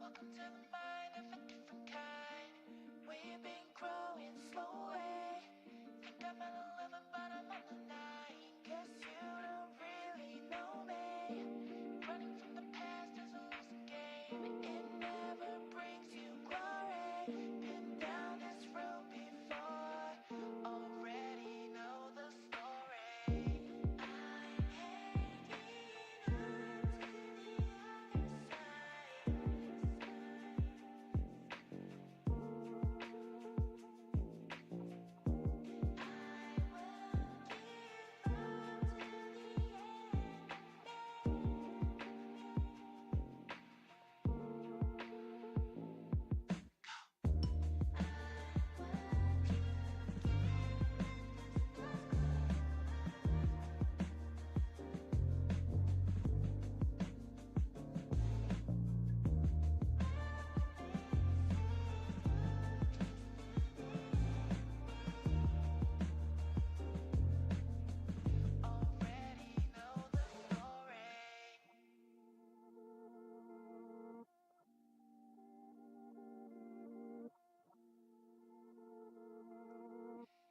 Welcome to the mind of a different kind. We've been growing slowly. Think I'm at 11, but I'm on the 9. Guess you don't really know me. Running from the past is a losing game. It never brings you glory. Been down this road before. Already know the story. I'm hanging on to the other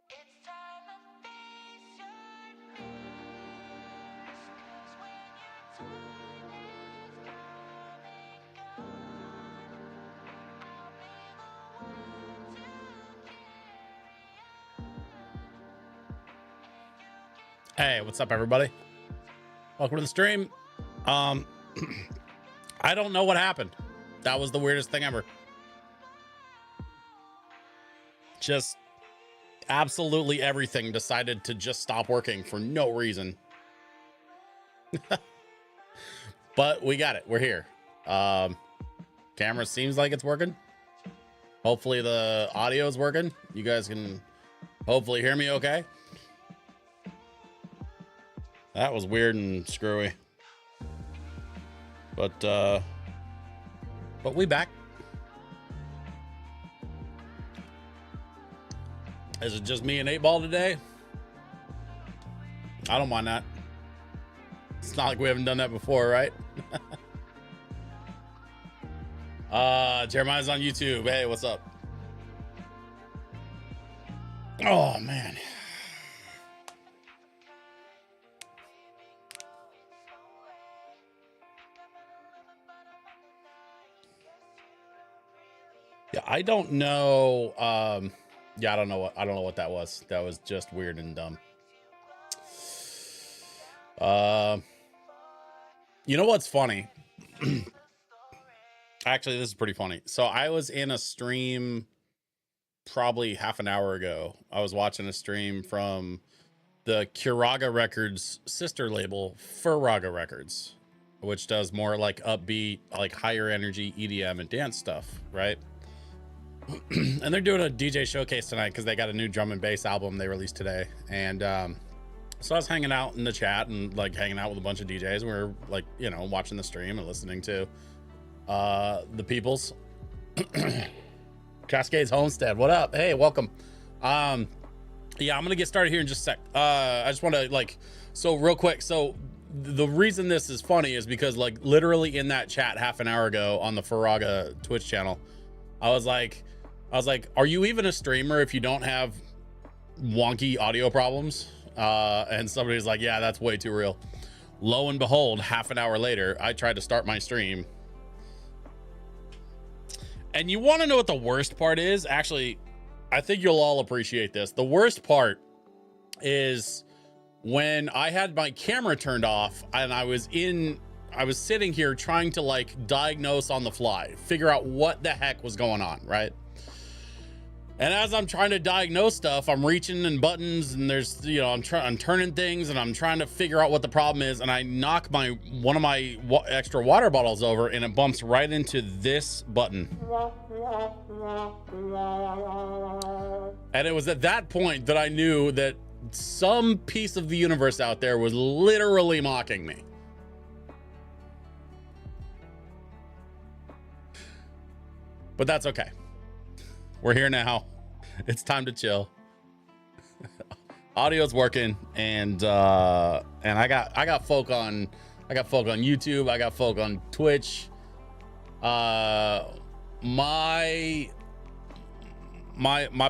It's time to face your fears, 'cause when your time is come and gone, I'll be the one to carry on. Hey, what's up, everybody? Welcome to the stream. I don't know what happened. That was the weirdest thing ever. Just absolutely everything decided to just stop working for no reason. But we got it. We're here. Camera seems like it's working. Hopefully the audio is working. You guys can hopefully hear me okay. That was weird and screwy. But we back. Is it just me and 8-Ball today? I don't mind that. It's not like we haven't done that before, right? Jeremiah's on YouTube. Hey, what's up? Oh, man. Yeah, I don't know. Yeah, I don't know what that was. That was just weird and dumb. You know what's funny? Actually, this is pretty funny. So I was in a stream probably half an hour ago. I was watching a stream from the Curaga Records sister label, Furaga Records, which does more like upbeat, like higher energy EDM and dance stuff, right? And they're doing a DJ showcase tonight because they got a new drum and bass album they released today. And so I was hanging out in the chat and like hanging out with a bunch of DJs. We were like, you know, watching the stream and listening to the peoples. Cascades Homestead, what up? Hey, welcome. Yeah, I'm gonna get started here in just a sec. I just want to like, so real quick. So the reason this is funny is because like literally in that chat half an hour ago on the Furaga Twitch channel, I was like, are you even a streamer if you don't have wonky audio problems? And somebody's like, yeah, that's way too real. Lo and behold, half an hour later, I tried to start my stream. And you want to know what the worst part is? Actually, I think you'll all appreciate this. The worst part is when I had my camera turned off and I was sitting here trying to like diagnose on the fly, figure out what the heck was going on, right? And as I'm trying to diagnose stuff, I'm reaching in buttons and there's, you know, I'm turning things and I'm trying to figure out what the problem is. And I knock one of my extra water bottles over and it bumps right into this button. And it was at that point that I knew that some piece of the universe out there was literally mocking me. But that's okay. We're here now. It's time to chill. Audio's working, and I got folk on YouTube. I got folk on Twitch. My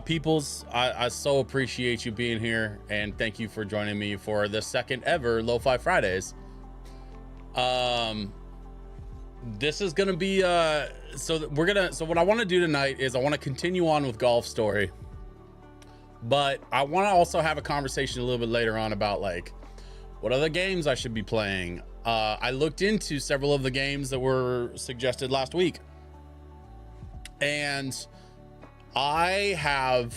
peoples, I so appreciate you being here, and thank you for joining me for the second ever LoFi Fridays. This is gonna be so what I want to do tonight is I want to continue on with Golf Story, but I want to also have a conversation a little bit later on about like what other games I should be playing. I looked into several of the games that were suggested last week, and I've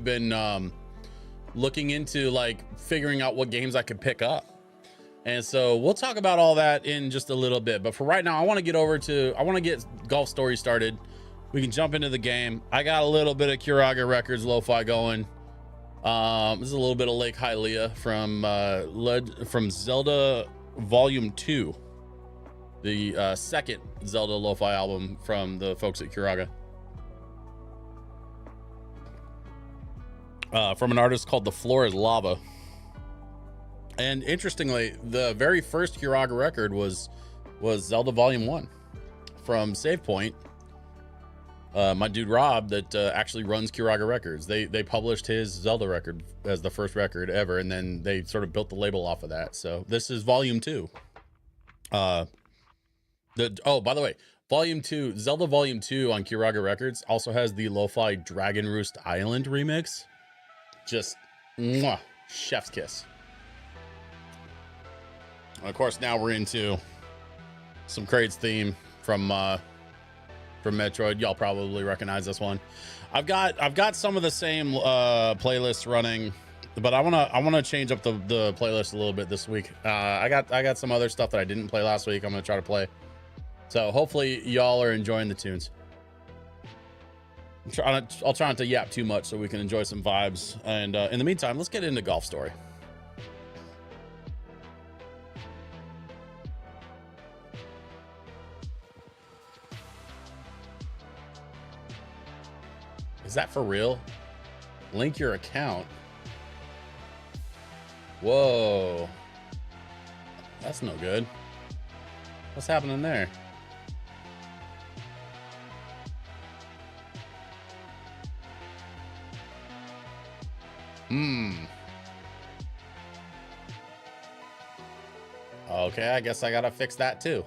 been looking into like figuring out what games I could pick up. And so we'll talk about all that in just a little bit. But for right now, I want to get Golf Story started. We can jump into the game. I got a little bit of Curaga Records lo-fi going. This is a little bit of Lake Hylia from Zelda Volume 2, the second Zelda lo-fi album from the folks at Curaga. From an artist called The Floor is Lava. And interestingly, the very first Curaga record was Zelda Volume 1 from Save Point. My dude Rob that actually runs Curaga Records. They published his Zelda record as the first record ever, and then they sort of built the label off of that. So this is Volume 2. By the way, Volume 2, Zelda Volume 2 on Curaga Records also has the lo-fi Dragon Roost Island remix. Just mwah, chef's kiss. And of course, now we're into some Kraid's theme from Metroid. Y'all probably recognize this one. I've got some of the same playlists running, but I wanna change up the playlist a little bit this week. I got some other stuff that I didn't play last week. I'm gonna try to play. So hopefully y'all are enjoying the tunes. I'll try not to yap too much so we can enjoy some vibes. And in the meantime, let's get into Golf Story. Is that for real? Link your account. Whoa. That's no good. What's happening there? Okay, I guess I gotta fix that too.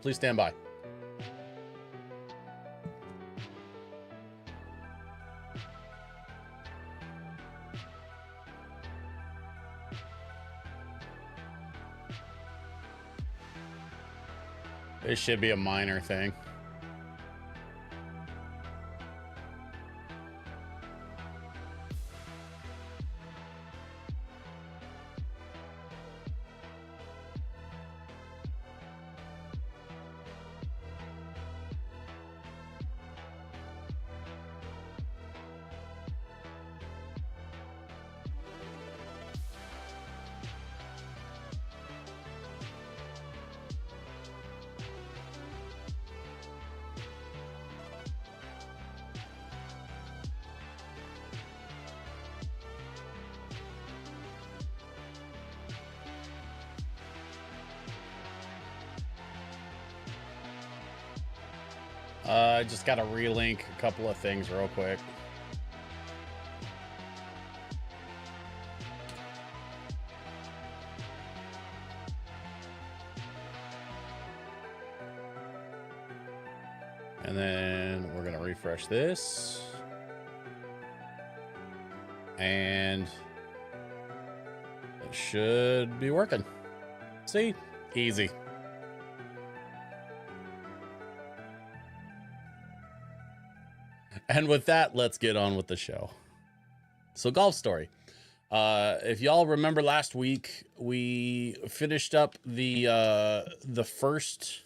Please stand by. This should be a minor thing. I just gotta relink a couple of things real quick. And then we're gonna refresh this. And it should be working. See? Easy. And with that, let's get on with the show. So, Golf Story. If y'all remember last week, we finished up the first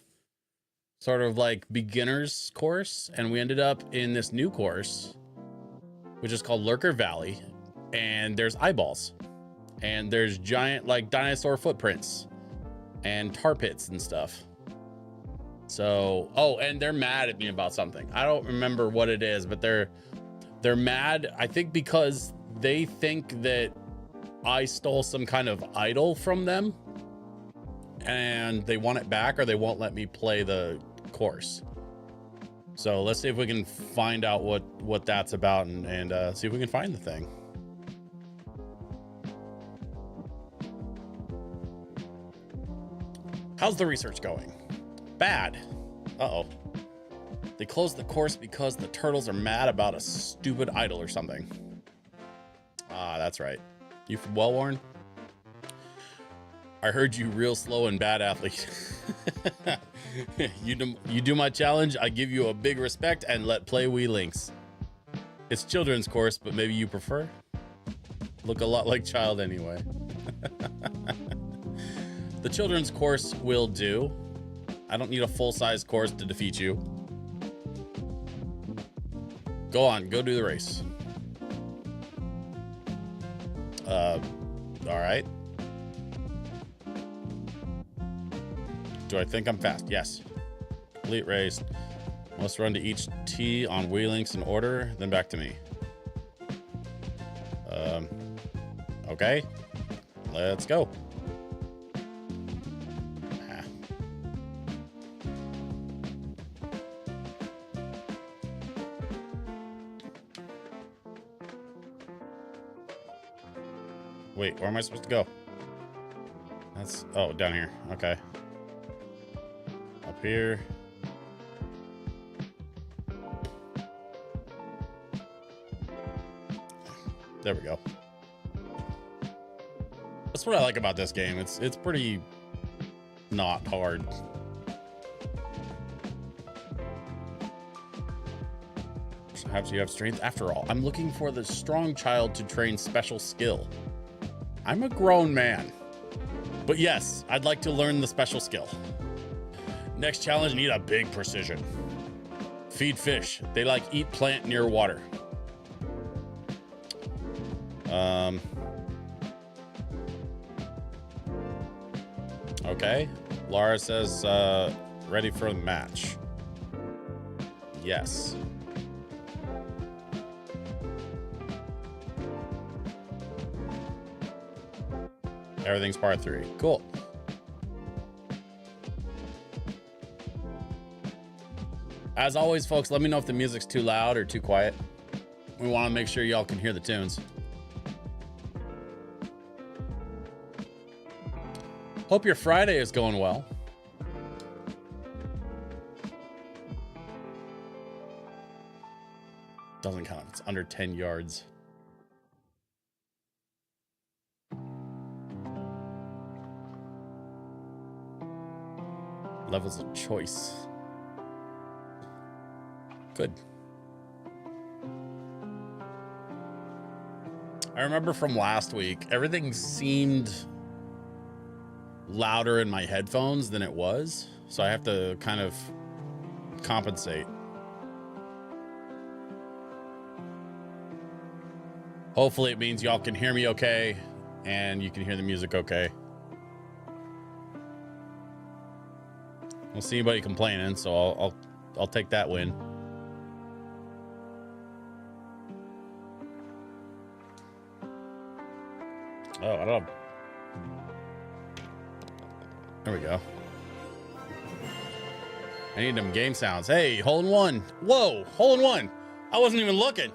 sort of like beginner's course, and we ended up in this new course, which is called Lurker Valley. And there's eyeballs, and there's giant like dinosaur footprints and tar pits and stuff. So, oh, and they're mad at me about something. I don't remember what it is, but they're They're mad, I think, because they think that I stole some kind of idol from them and they want it back, or they won't let me play the course. So let's see if we can find out what that's about, and see if we can find the thing. How's the research going? Bad. Uh-oh. They closed the course because the turtles are mad about a stupid idol or something. Ah, that's right. You from Wellworn? I heard you real slow and bad athlete. You do my challenge, I give you a big respect and let play Wii Links. It's children's course, but maybe you prefer? Look a lot like child anyway. The children's course will do. I don't need a full-size course to defeat you. Go on, go do the race. All right. Do I think I'm fast? Yes. Complete race. Must run to each T on Wii Links in order, then back to me. Okay. Let's go. Ah. Wait, where am I supposed to go? That's, oh, down here. Okay. Up here. There we go. That's what I like about this game. It's pretty not hard. Perhaps you have strength. After all, I'm looking for the strong child to train special skill. I'm a grown man. But yes, I'd like to learn the special skill. Next challenge, need a big precision. Feed fish. They like eat plant near water. Okay. Laura says, ready for the match. Yes. Everything's part 3. Cool. As always, folks, let me know if the music's too loud or too quiet. We want to make sure y'all can hear the tunes. Hope your Friday is going well. Doesn't count if it's under 10 yards. Levels of choice. Good. I remember from last week, everything seemed louder in my headphones than it was, so I have to kind of compensate. Hopefully it means y'all can hear me okay and you can hear the music okay. I don't see anybody complaining, so I'll take that win. Oh, I don't know. There we go. I need them game sounds. Hey, hole in one. Whoa, hole in one. I wasn't even looking.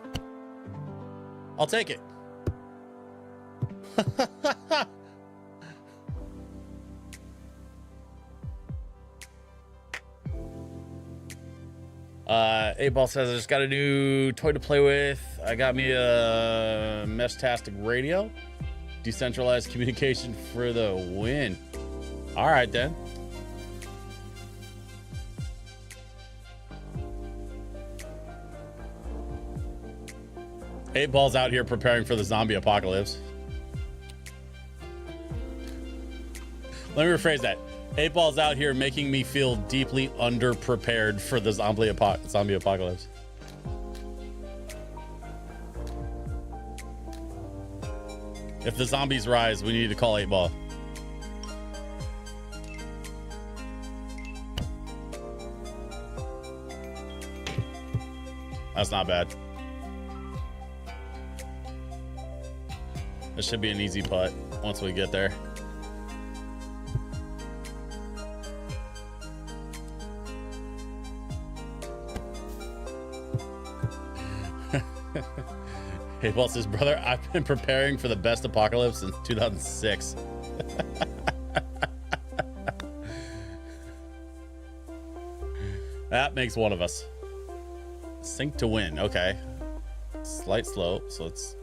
I'll take it. A-Ball says, I just got a new toy to play with. I got me a Mesh-tastic radio. Decentralized communication for the win. All right, then. A-Ball's out here preparing for the zombie apocalypse. Let me rephrase that. 8-Ball's out here making me feel deeply underprepared for the zombie apocalypse. If the zombies rise, we need to call 8-Ball. That's not bad. This should be an easy putt once we get there. Hey, well, says, brother, I've been preparing for the best apocalypse since 2006. That makes one of us. Sink to win. Okay. Slight slope, so let's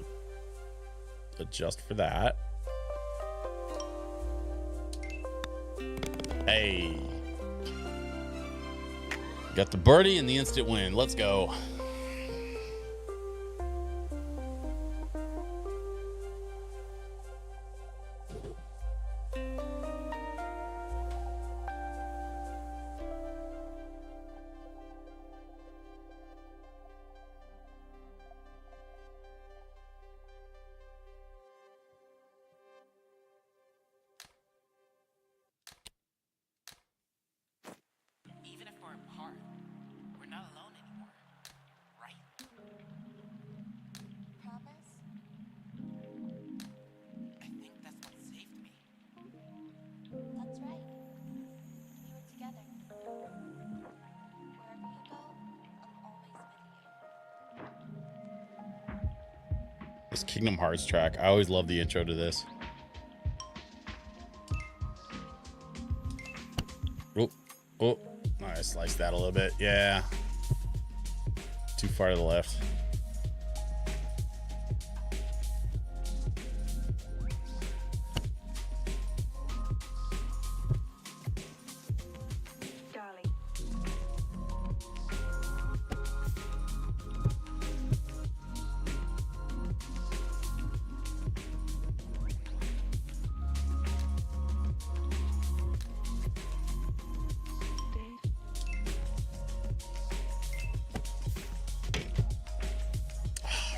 adjust for that. Hey. Got the birdie and the instant win. Let's go. Even if we're apart, we're not alone anymore, right? Promise? I think that's what saved me. That's right. We were together. Wherever you go, I'm always with you. This Kingdom Hearts track. I always love the intro to this. Oh, oh. I sliced that a little bit. Yeah. Too far to the left. Darling.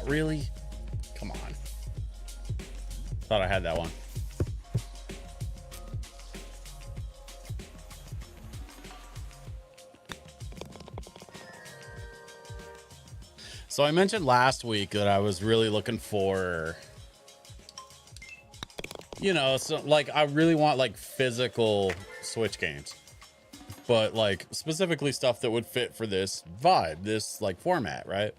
Really? Come on. Thought I had that one. So I mentioned last week that I was really looking for, you know, so like I really want like physical Switch games, but like specifically stuff that would fit for this vibe, this like format, right?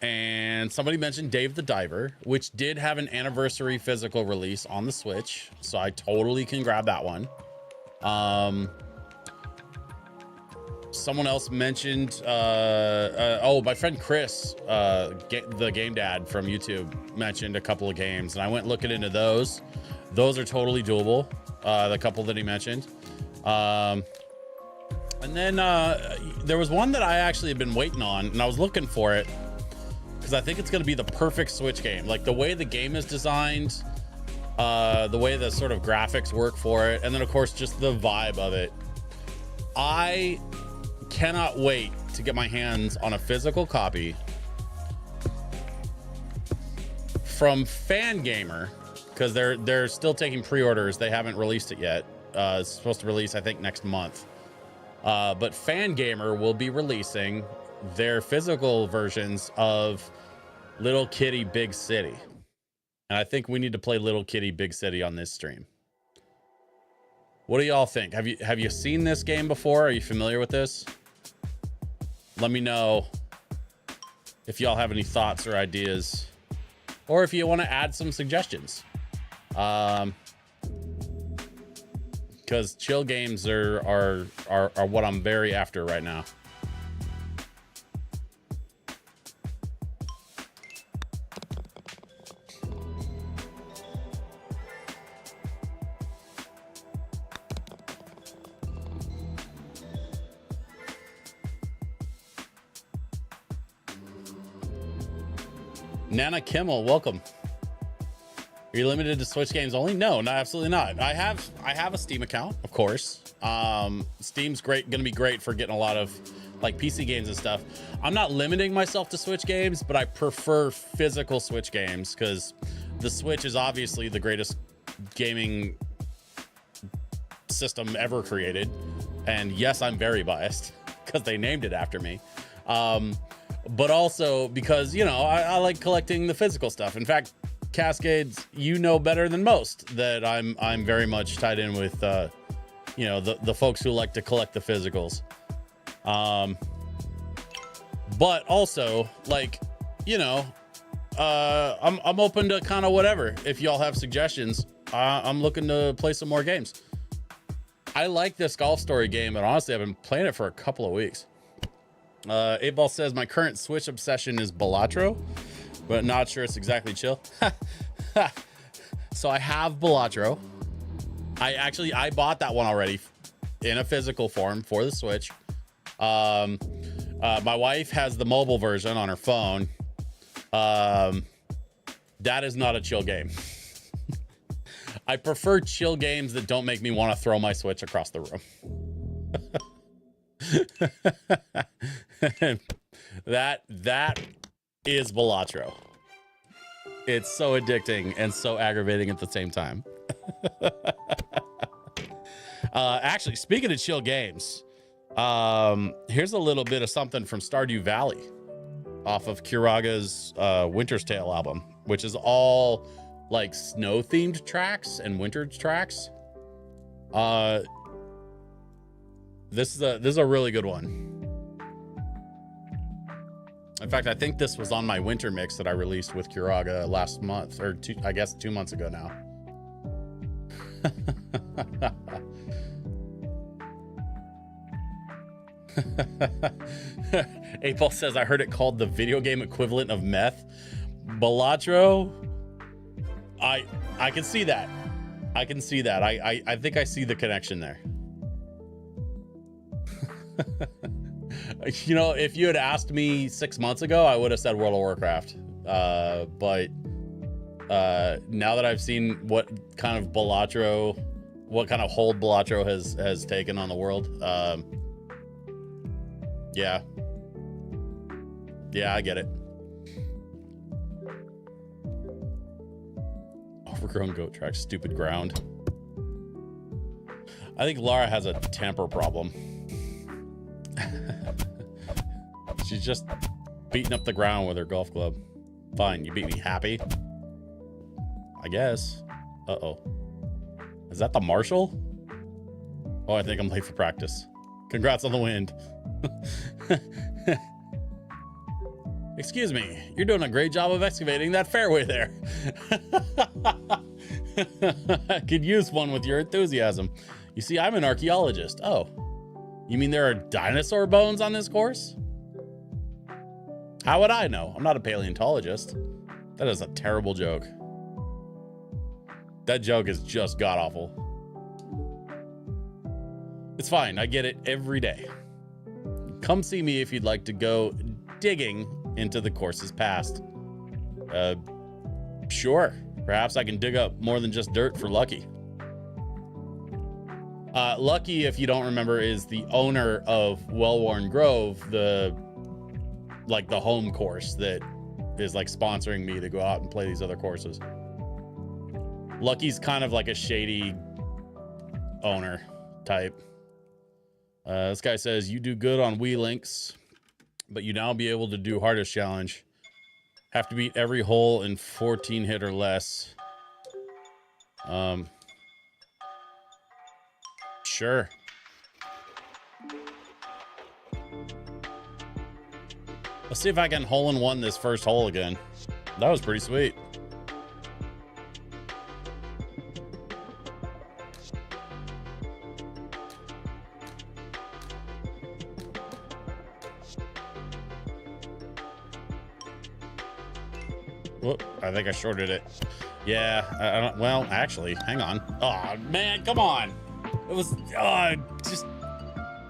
And somebody mentioned Dave the Diver, which did have an anniversary physical release on the Switch, so I totally can grab that one. Someone else mentioned oh, my friend Chris, the game dad from YouTube, mentioned a couple of games, and I went looking into those. Those are totally doable, the couple that he mentioned. And then there was one that I actually had been waiting on, and I was looking for it because I think it's going to be the perfect Switch game. Like the way the game is designed, the way the sort of graphics work for it, and then of course just the vibe of it. I cannot wait to get my hands on a physical copy from Fangamer, because they're still taking pre-orders. They haven't released it yet. It's supposed to release, I think, next month. But Fangamer will be releasing their physical versions of Little Kitty Big City. And I think we need to play Little Kitty Big City on this stream. What do y'all think? Have you seen this game before? Are you familiar with this? Let me know if y'all have any thoughts or ideas, or if you want to add some suggestions. Because chill games are what I'm very after right now. Nana Kimmel, welcome. Are you limited to Switch games only? No, absolutely not. I have a Steam account, of course. Steam's gonna be great for getting a lot of like PC games and stuff. I'm not limiting myself to Switch games, but I prefer physical Switch games because the Switch is obviously the greatest gaming system ever created. And yes, I'm very biased because they named it after me. But also because, you know, I like collecting the physical stuff. In fact, Cascades, you know better than most that I'm very much tied in with you know, the folks who like to collect the physicals. But also, like, you know, I'm open to kind of whatever. If y'all have suggestions, I'm looking to play some more games. I like this Golf Story game, and honestly, I've been playing it for a couple of weeks. 8Ball says my current Switch obsession is Balatro, but not sure it's exactly chill. So I have Balatro. I bought that one already in a physical form for the Switch. My wife has the mobile version on her phone. That is not a chill game. I prefer chill games that don't make me want to throw my Switch across the room. that is Balatro. It's so addicting and so aggravating at the same time. Actually, speaking of chill games, here's a little bit of something from Stardew Valley off of Kuraga's Winter's Tale album, which is all like snow themed tracks and winter tracks. This is a really good one. In fact, I think this was on my winter mix that I released with Kuraga last month, or I guess 2 months ago now. Apel says, I heard it called the video game equivalent of meth. Balatro, I can see that. I can see that. I think I see the connection there. You know, if you had asked me 6 months ago, I would have said World of Warcraft. But now that I've seen what kind of Balatro, what kind of hold Balatro has taken on the world, yeah, I get it. Overgrown goat track, stupid ground. I think Lara has a temper problem. She's just beating up the ground with her golf club. Fine, you beat me. Happy? I guess. Uh-oh. Is that the marshal? Oh, I think I'm late for practice. Congrats on the wind. Excuse me, you're doing a great job of excavating that fairway there. I could use one with your enthusiasm. You see, I'm an archaeologist. Oh, you mean there are dinosaur bones on this course? How would I know? I'm not a paleontologist. That is a terrible joke. That joke is just god-awful. It's fine, I get it every day. Come see me if you'd like to go digging into the course's past. Sure. Perhaps I can dig up more than just dirt for Lucky. Lucky, if you don't remember, is the owner of Wellworn Grove, the home course that is like sponsoring me to go out and play these other courses. Lucky's kind of like a shady owner type. This guy says, you do good on Wii Links, but you now be able to do hardest challenge. Have to beat every hole in 14 hit or less. Sure. Let's see if I can hole in one this first hole again. That was pretty sweet. Whoop, I think I shorted it. Yeah, I don't, well, actually, hang on. Oh, man, come on. It was just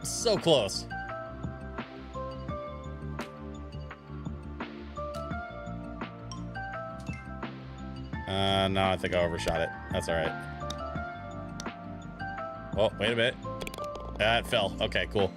so close. No, I think I overshot it. That's all right. Oh, wait a minute. It fell. Okay, cool.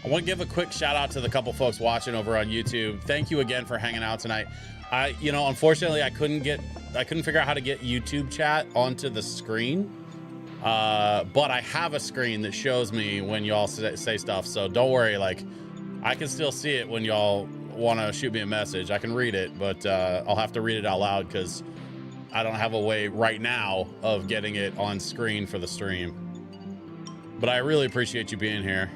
I want to give a quick shout out to the couple folks watching over on YouTube. Thank you again for hanging out tonight. Unfortunately, I couldn't figure out how to get YouTube chat onto the screen. But I have a screen that shows me when y'all say stuff. So don't worry, like I can still see it when y'all want to shoot me a message. I can read it, but I'll have to read it out loud because I don't have a way right now of getting it on screen for the stream. But I really appreciate you being here.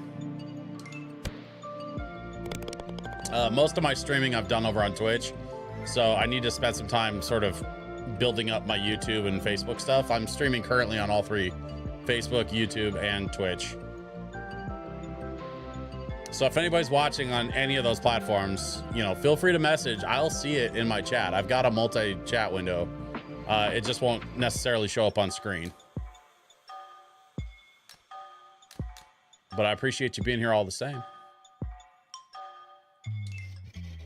Most of my streaming I've done over on Twitch, so I need to spend some time sort of building up my YouTube and Facebook stuff. I'm streaming currently on all three, Facebook, YouTube, and Twitch. So if anybody's watching on any of those platforms, feel free to message. I'll see it in my chat. I've got a multi-chat window. It just won't necessarily show up on screen. But I appreciate you being here all the same.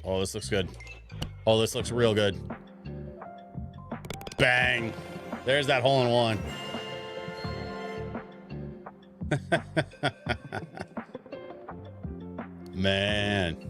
Oh, this looks good. Oh, this looks real good. Bang. There's that hole in one. Man.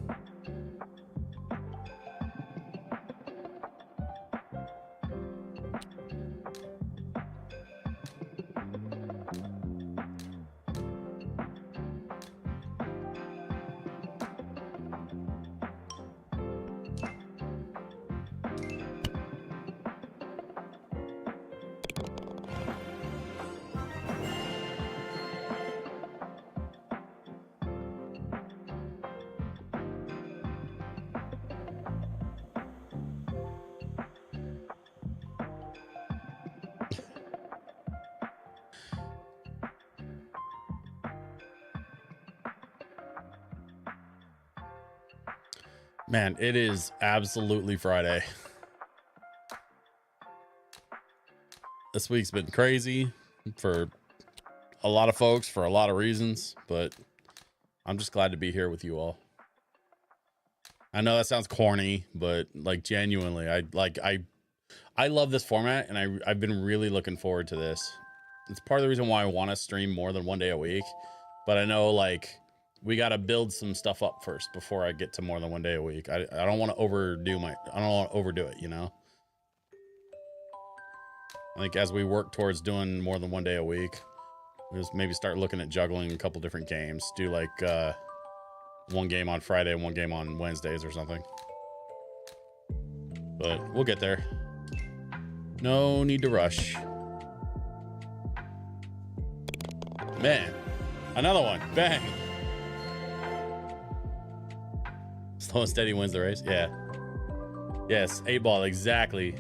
Man, it is absolutely Friday. This week's been crazy for a lot of folks for a lot of reasons, but I'm just glad to be here with you all. I know that sounds corny, but like genuinely, I love this format, and I've been really looking forward to this. It's part of the reason why I want to stream more than one day a week, but I know like we got to build some stuff up first before I get to more than one day a week. I don't want to overdo it, I think as we work towards doing more than one day a week, just maybe start looking at juggling a couple different games. Do like one game on Friday and one game on Wednesdays or something. But we'll get there. No need to rush. Man, another one. Bang. Slow and steady wins the race. Yeah. Yes, 8-ball, exactly.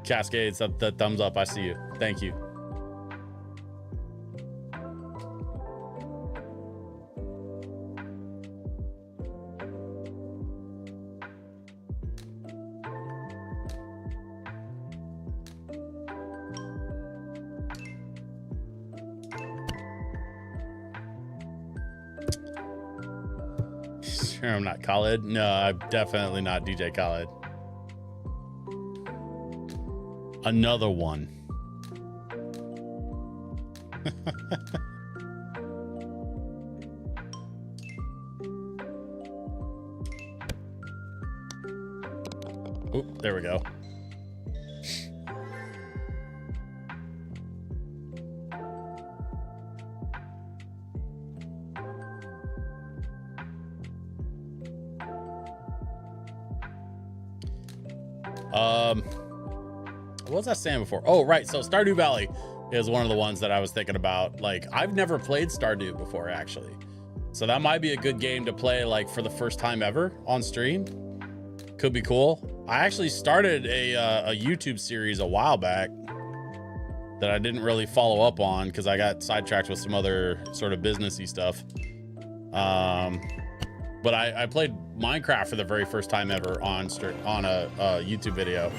Cascades, the thumbs up. I see you. Thank you. Sure, I'm not Khaled. No, I'm definitely not DJ Khaled. Another one. Oop, there we go. What was I saying before? Oh, right. So Stardew Valley is one of the ones that I was thinking about. Like, I've never played Stardew before, actually. So that might be a good game to play, like, for the first time ever on stream. Could be cool. I actually started a YouTube series a while back that I didn't really follow up on because I got sidetracked with some other sort of businessy stuff. But I played Minecraft for the very first time ever on a YouTube video.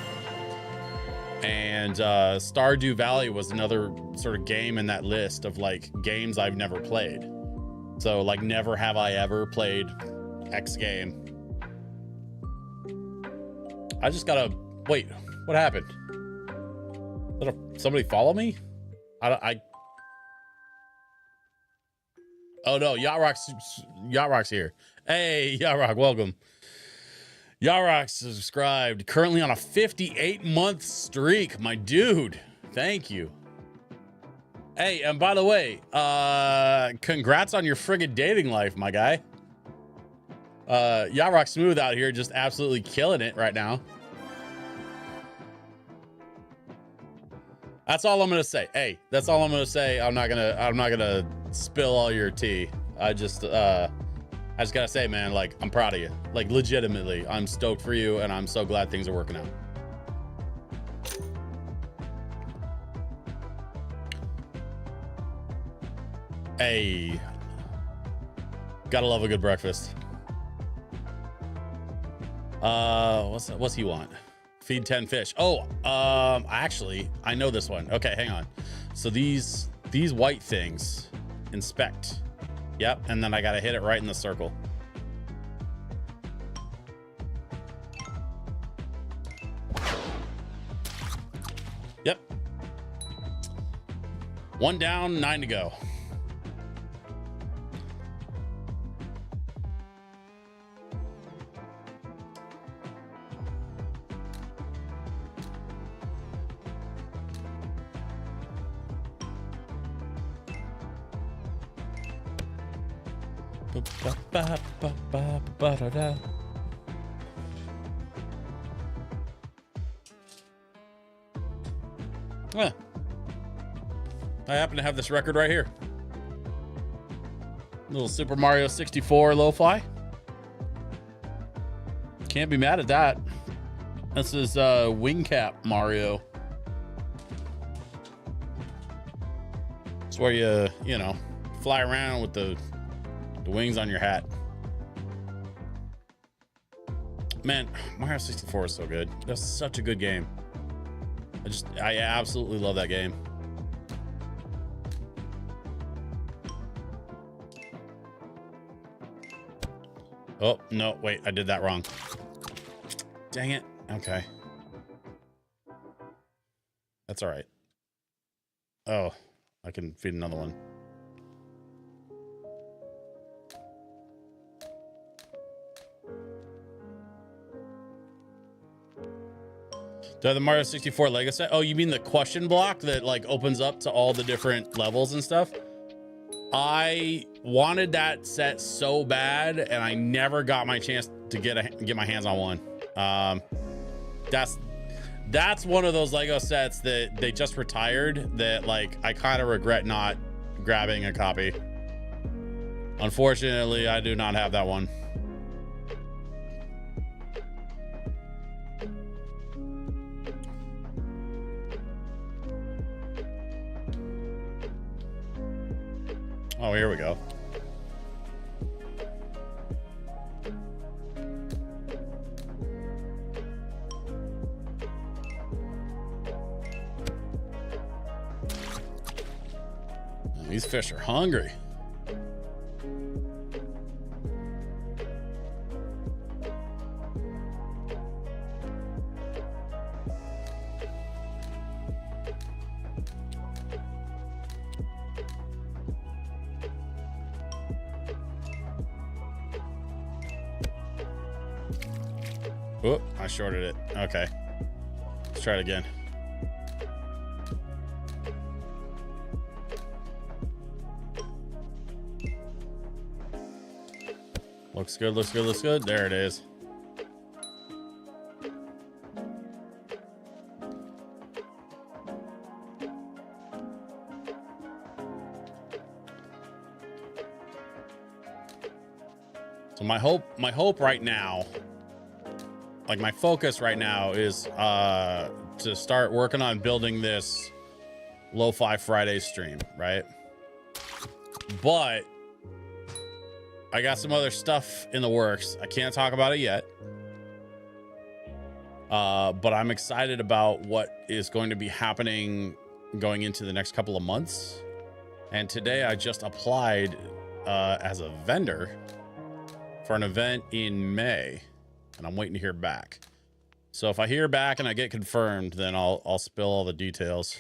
And Stardew Valley was another sort of game in that list of like games I've never played. So like never have I ever played X game. I just gotta wait. What happened? Did somebody follow me? Oh no, Yacht Rock's here. Hey, Yacht Rock, welcome. Yacht Rock subscribed, currently on a 58-month streak, my dude. Thank you. Hey, and by the way, congrats on your friggin' dating life, my guy. Yacht Rock Smooth out here, just absolutely killing it right now. That's all I'm gonna say. Hey, that's all I'm gonna say. I'm not gonna spill all your tea. I just gotta say, man, like, I'm proud of you. Like, legitimately, I'm stoked for you, and I'm so glad things are working out. Hey, gotta love a good breakfast. What's he want? Feed 10 fish. Oh, actually, I know this one. Okay, hang on. So these white things, inspect. Yep, and then I gotta hit it right in the circle. Yep. 1 down, 9 to go. Well, I happen to have this record right here. Little Super Mario 64 Lo-Fi. Can't be mad at that. This is Wing Cap Mario. It's where you know, fly around with the wings on your hat. Man, Mario 64 is so good. That's such a good game. I absolutely love that game. Oh, no, wait, I did that wrong. Dang it. Okay. That's all right. Oh, I can feed another one. The Mario 64 Lego set? Oh, you mean the question block that like opens up to all the different levels and stuff? I wanted that set so bad, and I never got my chance to get my hands on one. That's one of those Lego sets that they just retired that like I kind of regret not grabbing a copy. Unfortunately, I do not have that one. Oh, here we go. These fish are hungry. Oh, I shorted it. Okay. Let's try it again. Looks good, looks good, looks good. There it is. So my hope right now, like my focus right now is to start working on building this LoFi Fridays stream, right? But I got some other stuff in the works. I can't talk about it yet. But I'm excited about what is going to be happening going into the next couple of months. And today I just applied as a vendor for an event in May, and I'm waiting to hear back. So if I hear back and I get confirmed, then I'll spill all the details.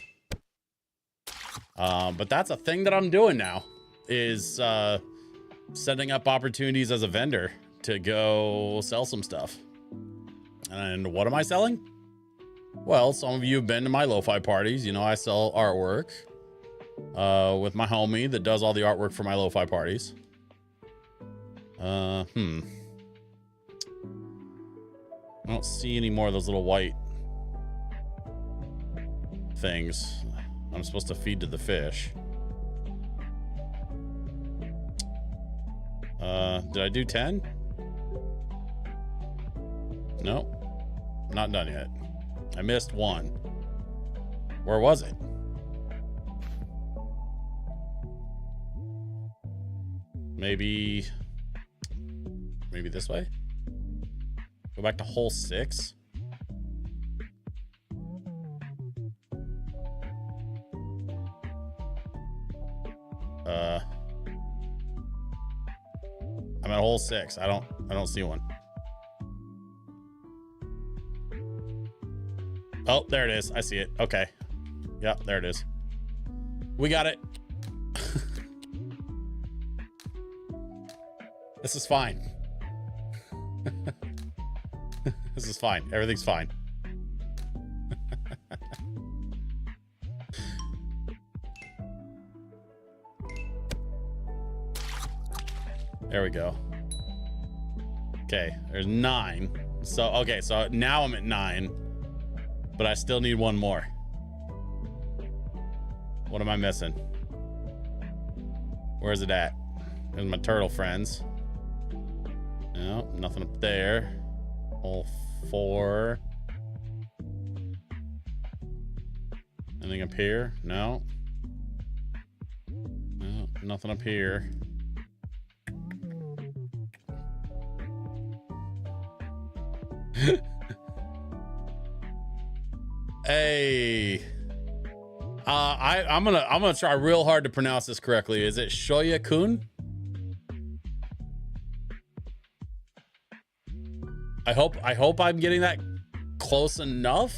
But that's a thing that I'm doing now, is setting up opportunities as a vendor to go sell some stuff. And what am I selling? Well, some of you have been to my LoFi parties. You know, I sell artwork with my homie that does all the artwork for my LoFi parties. I don't see any more of those little white things I'm supposed to feed to the fish. Did I do 10? No, not done yet. I missed one. Where was it? Maybe this way? Go back to hole 6. I'm at hole 6. I don't see one. Oh, there it is. I see it. Okay. Yep, there it is. We got it. This is fine. This is fine. Everything's fine. There we go. Okay, there's 9. So, okay, so now I'm at 9, but I still need one more. What am I missing? Where's it at? There's my turtle friends. No, nothing up there. Hole 4. Anything up here? No. No, nothing up here. Hey. I'm gonna try real hard to pronounce this correctly. Is it Shoya Kun? I hope I'm getting that close enough.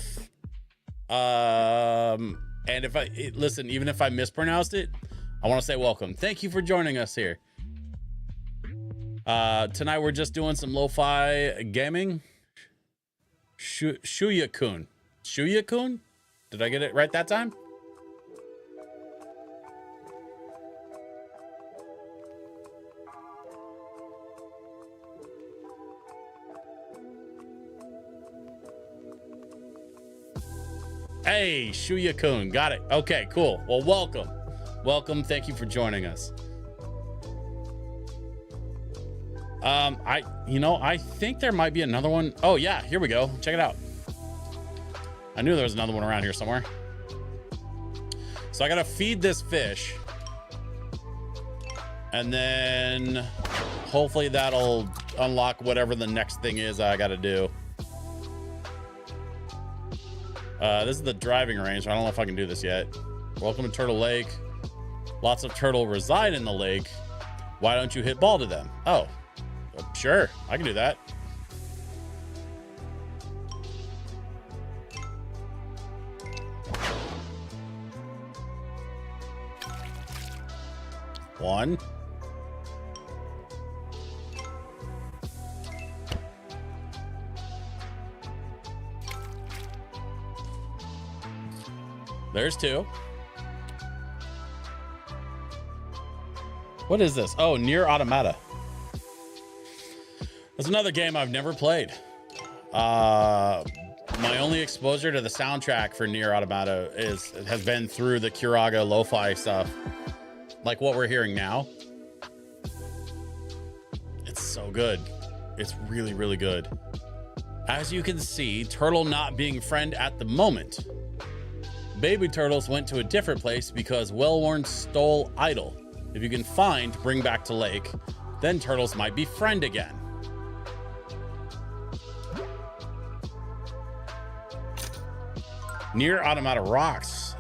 And if listen, even if I mispronounced it, I want to say welcome. Thank you for joining us here. Tonight we're just doing some lo-fi gaming. Shuya Kun. Shuya Kun? Did I get it right that time? Hey, Shuya Kun. Got it. Okay, cool. Well, welcome. Welcome. Thank you for joining us. I think there might be another one. Oh yeah, here we go. Check it out. I knew there was another one around here somewhere. So I gotta feed this fish. And then hopefully that'll unlock whatever the next thing is I gotta do. This is the driving range. I don't know if I can do this yet. Welcome to Turtle Lake. Lots of turtle reside in the lake. Why don't you hit ball to them? Oh, sure. I can do that. One. There's 2. What is this? Oh, Nier Automata. That's another game I've never played. My only exposure to the soundtrack for Nier Automata has been through the Curaga lo-fi stuff, like what we're hearing now. It's so good. It's really, really good. As you can see, turtle not being friend at the moment. Baby turtles went to a different place because well-worn stole idol. If you can find, bring back to lake, then turtles might be friend again. Nier Automata rocks.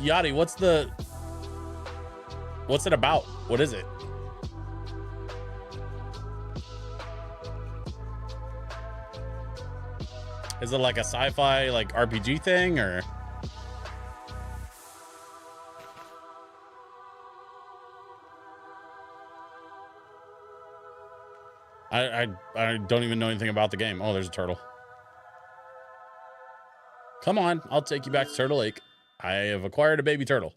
Yachty, what's it about? What is it? Is it like a sci-fi like RPG thing or? I don't even know anything about the game. Oh, there's a turtle. Come on, I'll take you back to Turtle Lake. I have acquired a baby turtle.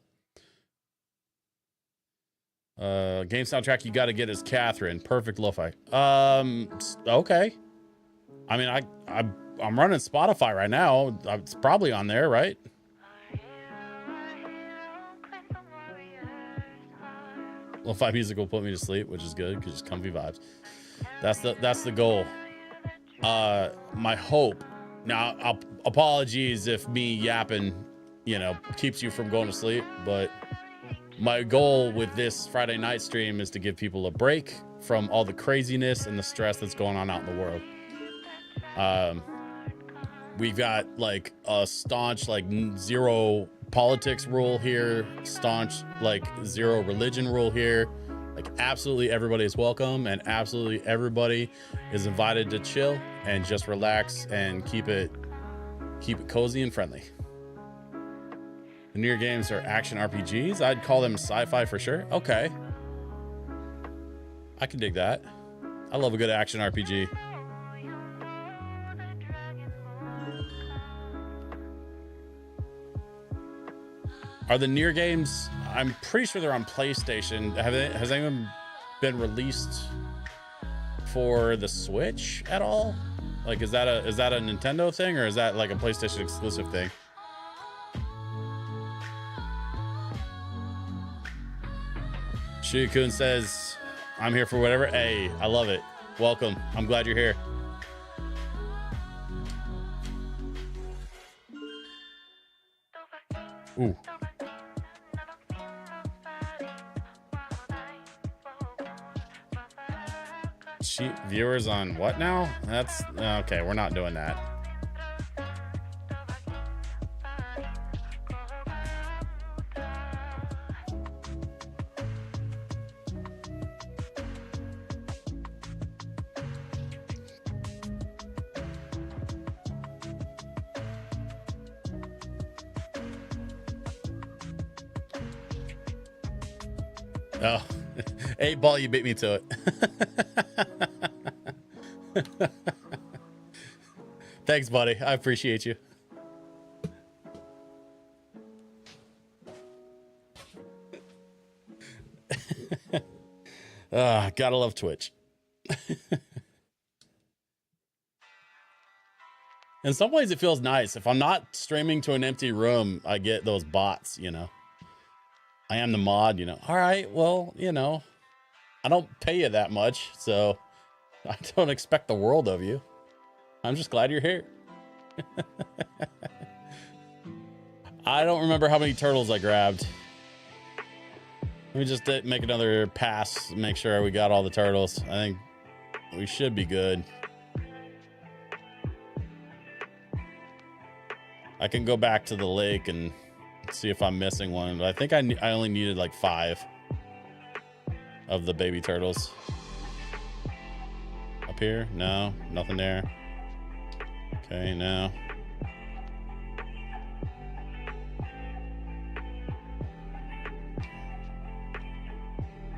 Game soundtrack you got to get is Catherine. Perfect lo-fi. Okay. I mean, I'm running Spotify right now. It's probably on there, right? Lo-fi music will put me to sleep, which is good because it's comfy vibes. That's the goal. My hope. Now, apologies if me yapping, keeps you from going to sleep, but my goal with this Friday night stream is to give people a break from all the craziness and the stress that's going on out in the world. We've got like a staunch, like zero politics rule here, staunch, like zero religion rule here. Like absolutely everybody is welcome and absolutely everybody is invited to chill and just relax and keep it cozy and friendly. The newer games are action RPGs. I'd call them sci-fi for sure. Okay. I can dig that. I love a good action RPG. Are the near games? I'm pretty sure they're on PlayStation. Has anyone been released for the Switch at all? Like, is that a Nintendo thing or is that like a PlayStation exclusive thing? Shukun says, "I'm here for whatever." Hey, I love it. Welcome. I'm glad you're here. Ooh. Cheap viewers on what now? That's okay. We're not doing that. Oh, 8-ball, you beat me to it. Thanks, buddy. I appreciate you. Gotta love Twitch. In some ways, it feels nice. If I'm not streaming to an empty room, I get those bots, I am the mod, All right, well, I don't pay you that much, so I don't expect the world of you. I'm just glad you're here. I don't remember how many turtles I grabbed. Let me just make another pass, make sure we got all the turtles. I think we should be good. I can go back to the lake and see if I'm missing one, but I think I only needed like 5 of the baby turtles. Up here? No, nothing there. Okay, no.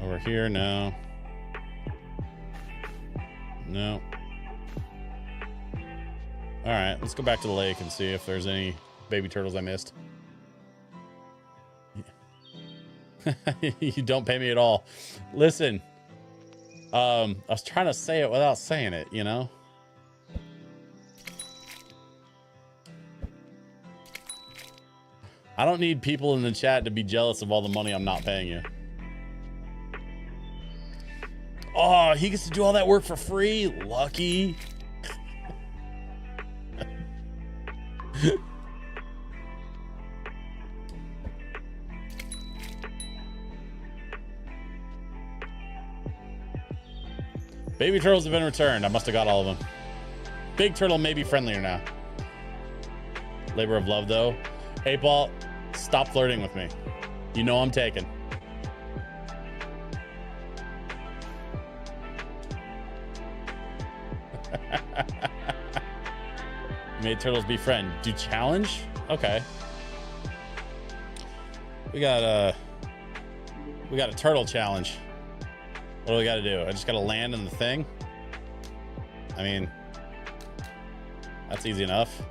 Over here? No. No. All right, let's go back to the lake and see if there's any baby turtles I missed. You don't pay me at all. Listen, I was trying to say it without saying it, I don't need people in the chat to be jealous of all the money I'm not paying you. Oh, he gets to do all that work for free? Lucky. Baby turtles have been returned. I must have got all of them. Big turtle may be friendlier now. Labor of love, though. 8-ball, stop flirting with me. You know I'm taken. Made turtles be friend. Do challenge? Okay. We got a turtle challenge. What do we got to do? I just got to land in the thing. I mean, that's easy enough.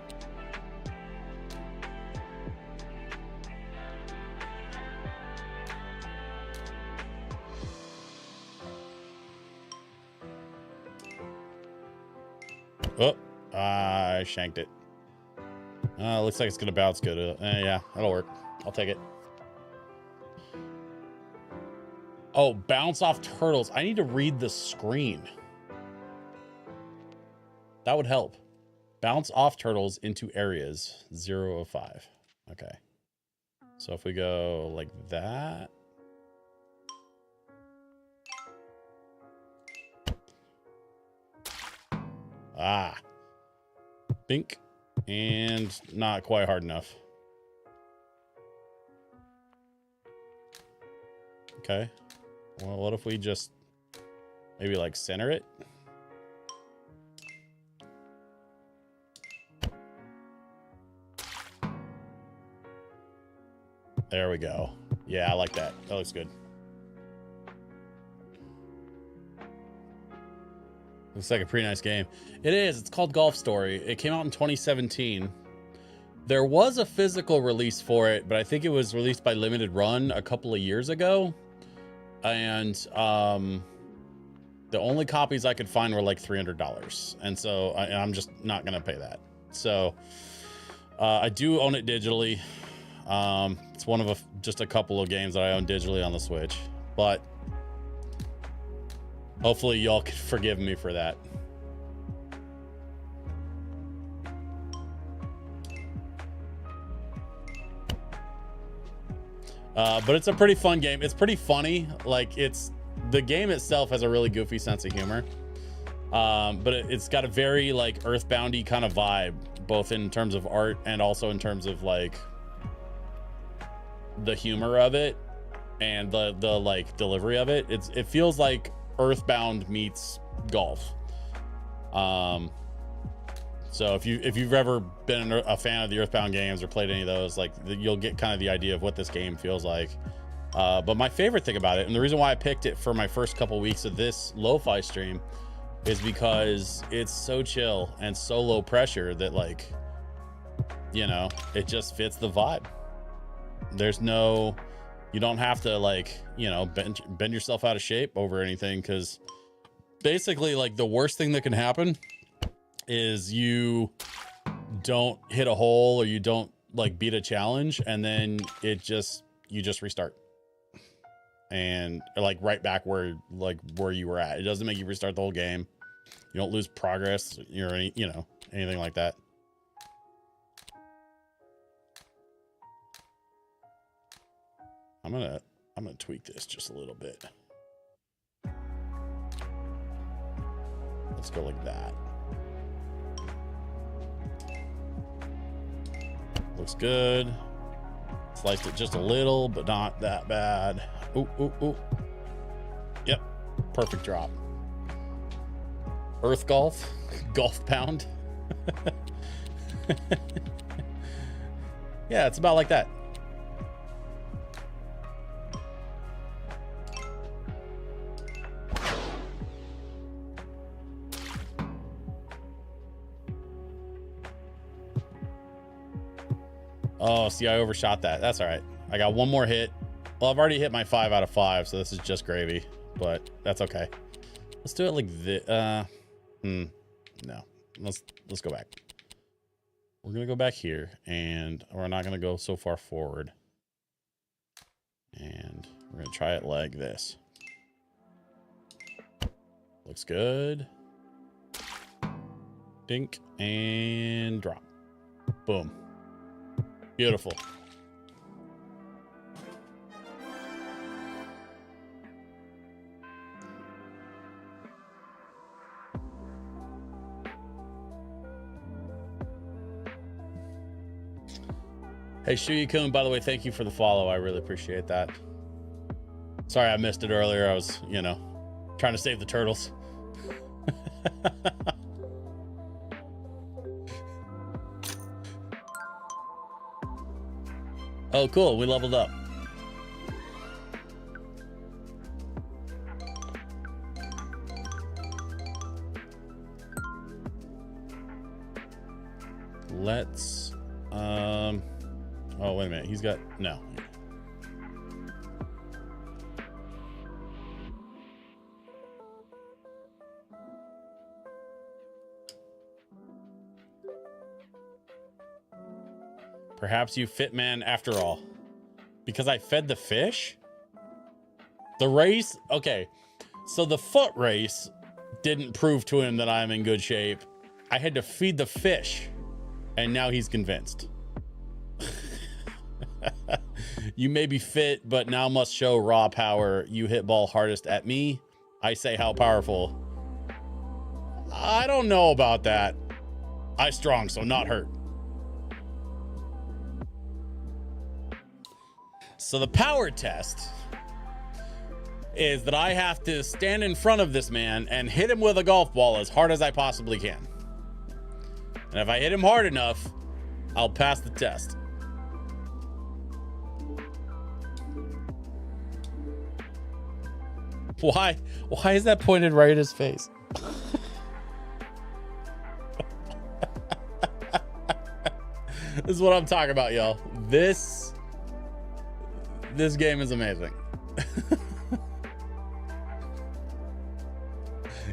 Oh, I shanked it. Looks like it's gonna bounce good. Yeah, that'll work. I'll take it. Oh, bounce off turtles. I need to read the screen. That would help. Bounce off turtles into areas 0 of 5. Okay. So if we go like that. Ah. Bink. And not quite hard enough. Okay. Well, what if we just maybe like center it? There we go. Yeah, I like that. That looks good. Looks like a pretty nice game. It is. It's called Golf Story. It came out in 2017. There was a physical release for it, but I think it was released by Limited Run a couple of years ago. And the only copies I could find were like $300. And so I'm just not going to pay that. So I do own it digitally. It's one of just a couple of games that I own digitally on the Switch. But hopefully y'all can forgive me for that. But it's a pretty fun game. It's pretty funny. Like the game itself has a really goofy sense of humor. But it's got a very like Earthboundy kind of vibe, both in terms of art and also in terms of like the humor of it and the like delivery of it. It feels like Earthbound meets golf. So if you've ever been a fan of the Earthbound games or played any of those, like you'll get kind of the idea of what this game feels like. But my favorite thing about it, and the reason why I picked it for my first couple weeks of this lo-fi stream, is because it's so chill and so low pressure that, like, you know, it just fits the vibe. There's no, you don't have to, like, you know, bend yourself out of shape over anything, because basically, like, the worst thing that can happen is you don't hit a hole or you don't like beat a challenge, and then you just restart and like right back where you were at. It doesn't make you restart the whole game. You don't lose progress or anything like that. I'm gonna tweak this just a little bit. Let's go like that. Looks good. Sliced it just a little, but not that bad. Ooh, ooh, ooh. Yep. Perfect drop. Earth golf. Golf pound. Yeah, it's about like that. Oh, see, I overshot that. That's all right. I got one more hit. Well, I've already hit my 5 out of 5, so this is just gravy, but that's okay. Let's do it like this. No. Let's go back. We're going to go back here, and we're not going to go so far forward. And we're going to try it like this. Looks good. Dink, and drop. Boom. Beautiful. Hey, Shuyukun, by the way, thank you for the follow. I really appreciate that. Sorry I missed it earlier. I was, trying to save the turtles. Oh, cool. We leveled up. let's oh wait a minute, he's got no. Perhaps you fit man after all. Because I fed the fish? The race? Okay. So the foot race didn't prove to him that I'm in good shape. I had to feed the fish. And now he's convinced. You may be fit, but now must show raw power. You hit ball hardest at me. I say how powerful. I don't know about that. I strong, so not hurt. So the power test is that I have to stand in front of this man and hit him with a golf ball as hard as I possibly can. And if I hit him hard enough, I'll pass the test. Why is that pointed right at his face? This is what I'm talking about, y'all. This game is amazing.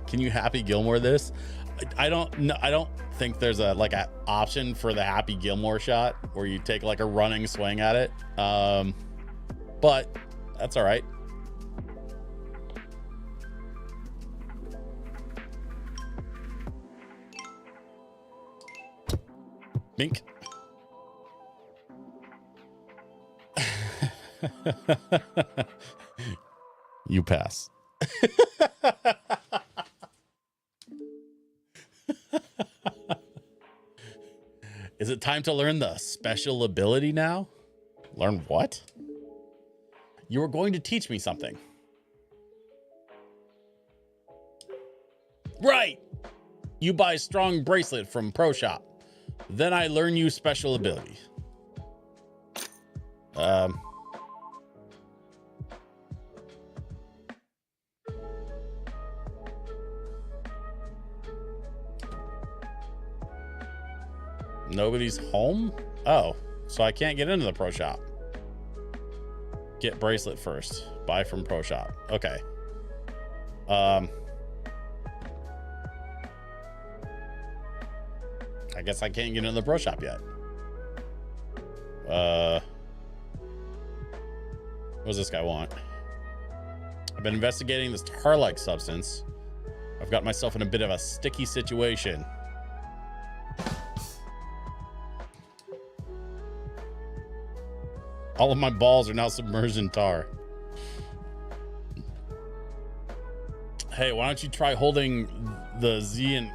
Can you Happy Gilmore this? I don't think there's a like an option for the Happy Gilmore shot where you take like a running swing at it. But that's all right. Bink. You pass. Is it time to learn the special ability now? Learn what? You were going to teach me something. Right. You buy strong bracelet from Pro Shop. Then I learn you special ability. Nobody's home? Oh, so I can't get into the Pro Shop. Get bracelet first. Buy from Pro Shop. Okay. I guess I can't get into the Pro Shop yet. What does this guy want? I've been investigating this tar-like substance. I've got myself in a bit of a sticky situation. All of my balls are now submerged in tar. Hey, why don't you try holding the ZL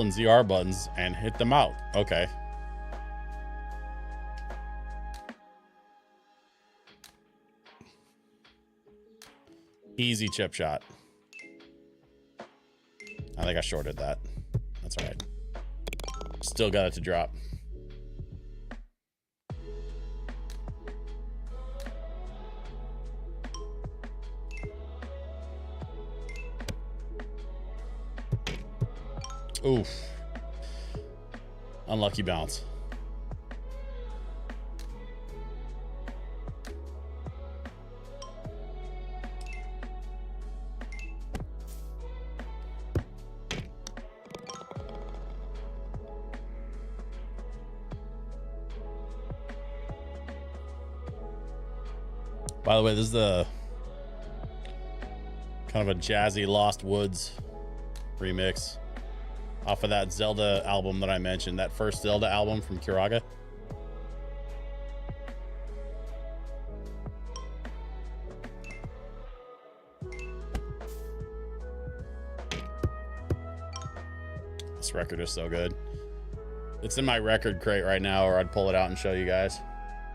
and ZR buttons and hit them out? Okay. Easy chip shot. I think I shorted that. That's all right. Still got it to drop. Oof. Unlucky bounce. By the way, this is the kind of a jazzy Lost Woods remix off of that Zelda album that I mentioned, that first Zelda album from Kiraga. This record is so good. It's in my record crate right now, or I'd pull it out and show you guys.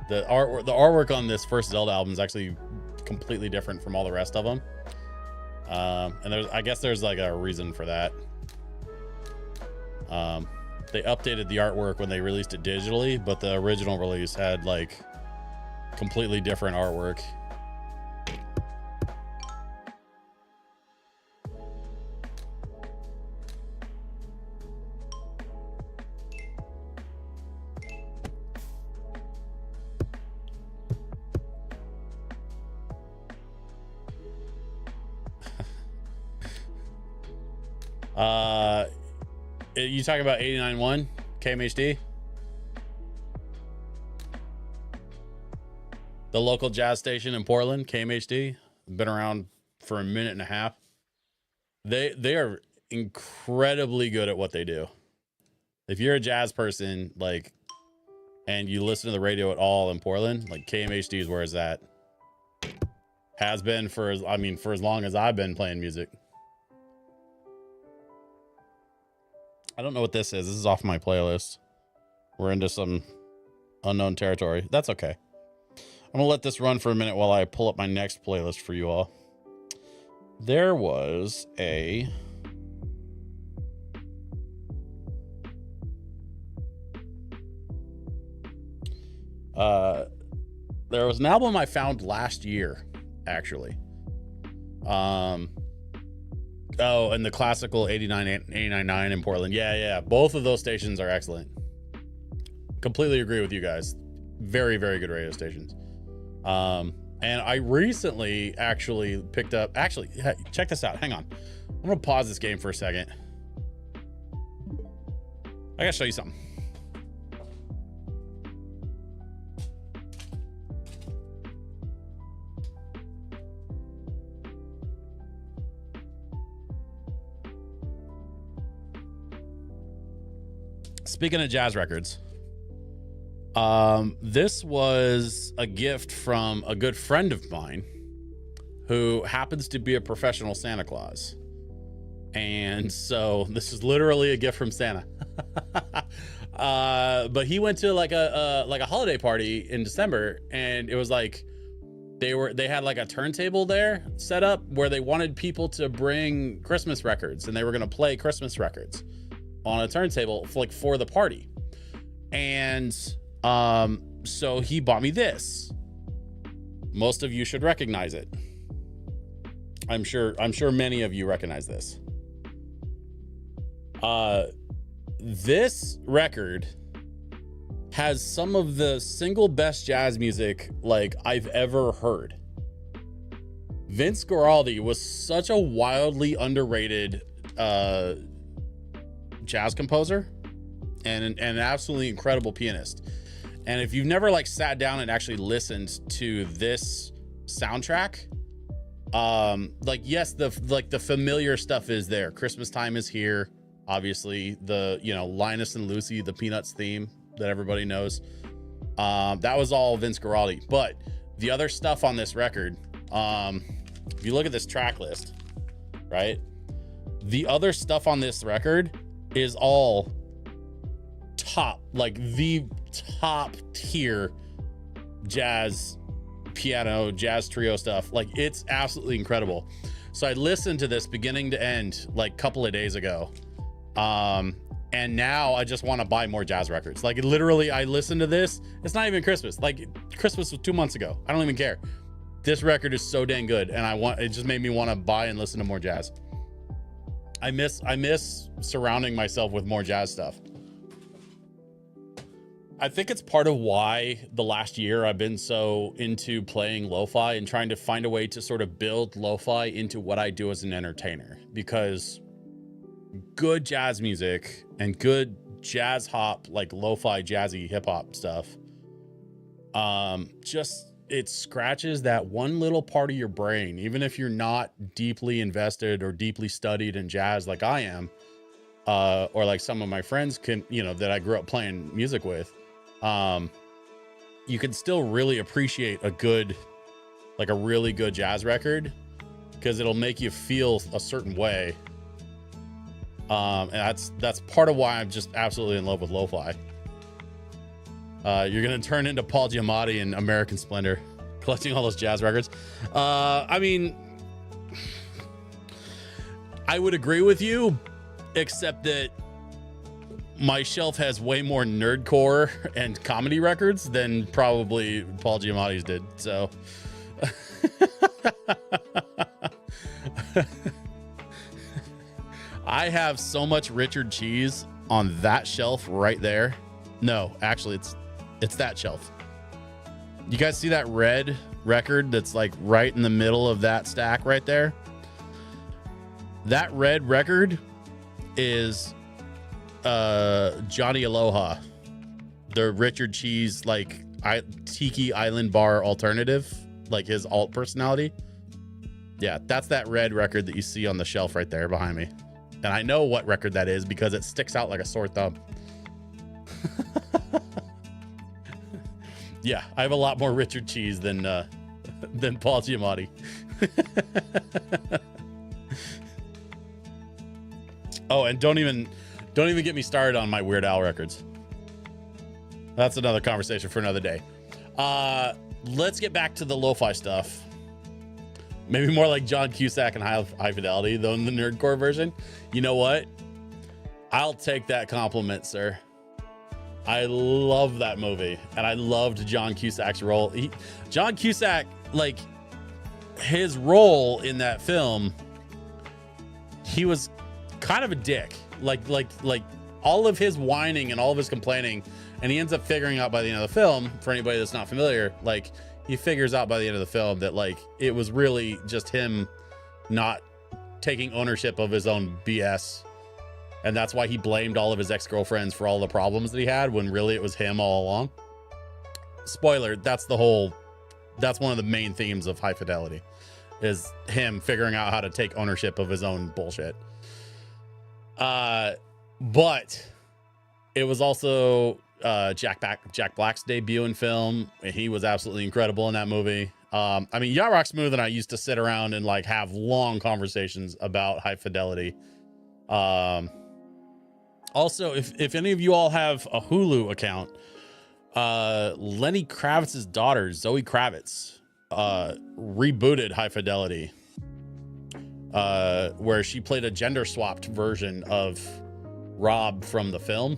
The artwork on this first Zelda album is actually completely different from all the rest of them. And I guess there's like a reason for that. They updated the artwork when they released it digitally, but the original release had like completely different artwork. You talking about 89.1 KMHD? The local jazz station in Portland, KMHD, been around for a minute and a half. They are incredibly good at what they do. If you're a jazz person, like, and you listen to the radio at all in Portland, like KMHD is where it's at. Has been for as long as I've been playing music. I don't know what this is. This is off my playlist. We're into some unknown territory. That's okay. I'm gonna let this run for a minute while I pull up my next playlist for you all. There was there was an album I found last year, actually. Oh, and the classical 89.9 in Portland. Yeah. Both of those stations are excellent. Completely agree with you guys. Very, very good radio stations. And I recently actually picked up, check this out. Hang on. I'm going to pause this game for a second. I got to show you something. Speaking of jazz records, this was a gift from a good friend of mine who happens to be a professional Santa Claus. And so this is literally a gift from Santa. But he went to like a holiday party in December, and it was like they had like a turntable there set up where they wanted people to bring Christmas records, and they were going to play Christmas records on a turntable for the party. And so he bought me this. Most of you should recognize it. I'm sure many of you recognize this. This record has some of the single best jazz music like I've ever heard. Vince Guaraldi was such a wildly underrated jazz composer and an absolutely incredible pianist. And if you've never like sat down and actually listened to this soundtrack, like, yes, the familiar stuff is there. Christmas Time is Here, obviously, the Linus and Lucy, the Peanuts theme that everybody knows. That was all Vince Guaraldi. But the other stuff on this record, if you look at this track list, right, the other stuff on this record is all the top tier jazz piano, jazz trio stuff. Like, it's absolutely incredible. So I listened to this beginning to end like a couple of days ago. And now I just want to buy more jazz records. Like, literally, I listened to this. It's not even Christmas. Like, Christmas was 2 months ago. I don't even care. This record is so dang good, and it just made me want to buy and listen to more jazz. I miss surrounding myself with more jazz stuff. I think it's part of why the last year I've been so into playing lo-fi and trying to find a way to sort of build lo-fi into what I do as an entertainer, because good jazz music and good jazz hop, like lo-fi jazzy hip hop stuff, it scratches that one little part of your brain. Even if you're not deeply invested or deeply studied in jazz like I am, or like some of my friends that I grew up playing music with, you can still really appreciate a really good jazz record, because it'll make you feel a certain way. And that's part of why I'm just absolutely in love with lo-fi. You're going to turn into Paul Giamatti in American Splendor, collecting all those jazz records. I mean, I would agree with you, except that my shelf has way more nerdcore and comedy records than probably Paul Giamatti's did. So I have so much Richard Cheese on that shelf right there. No, actually, it's that shelf. You guys see that red record that's like right in the middle of that stack right there? That red record is Johnny Aloha, the Richard Cheese like Tiki Island Bar alternative, like his alt personality. Yeah, that's that red record that you see on the shelf right there behind me. And I know what record that is because it sticks out like a sore thumb. Yeah, I have a lot more Richard Cheese than Paul Giamatti. Oh, and don't even get me started on my Weird Al records. That's another conversation for another day. Let's get back to the lo-fi stuff. Maybe more like John Cusack and High Fidelity than the nerdcore version. You know what? I'll take that compliment, sir. I love that movie, and I loved John Cusack's role. John Cusack, like, his role in that film, he was kind of a dick. Like all of his whining and all of his complaining, and he ends up figuring out by the end of the film, for anybody that's not familiar, like, he figures out by the end of the film that, like, it was really just him not taking ownership of his own BS. And that's why he blamed all of his ex-girlfriends for all the problems that he had, when really it was him all along. Spoiler, that's one of the main themes of High Fidelity, is him figuring out how to take ownership of his own bullshit. But it was also Jack Black's debut in film. He was absolutely incredible in that movie. I mean, Yacht Rock Smooth and I used to sit around and like have long conversations about High Fidelity. Also, if any of you all have a Hulu account, Lenny Kravitz's daughter, Zoe Kravitz, rebooted High Fidelity, where she played a gender swapped version of Rob from the film.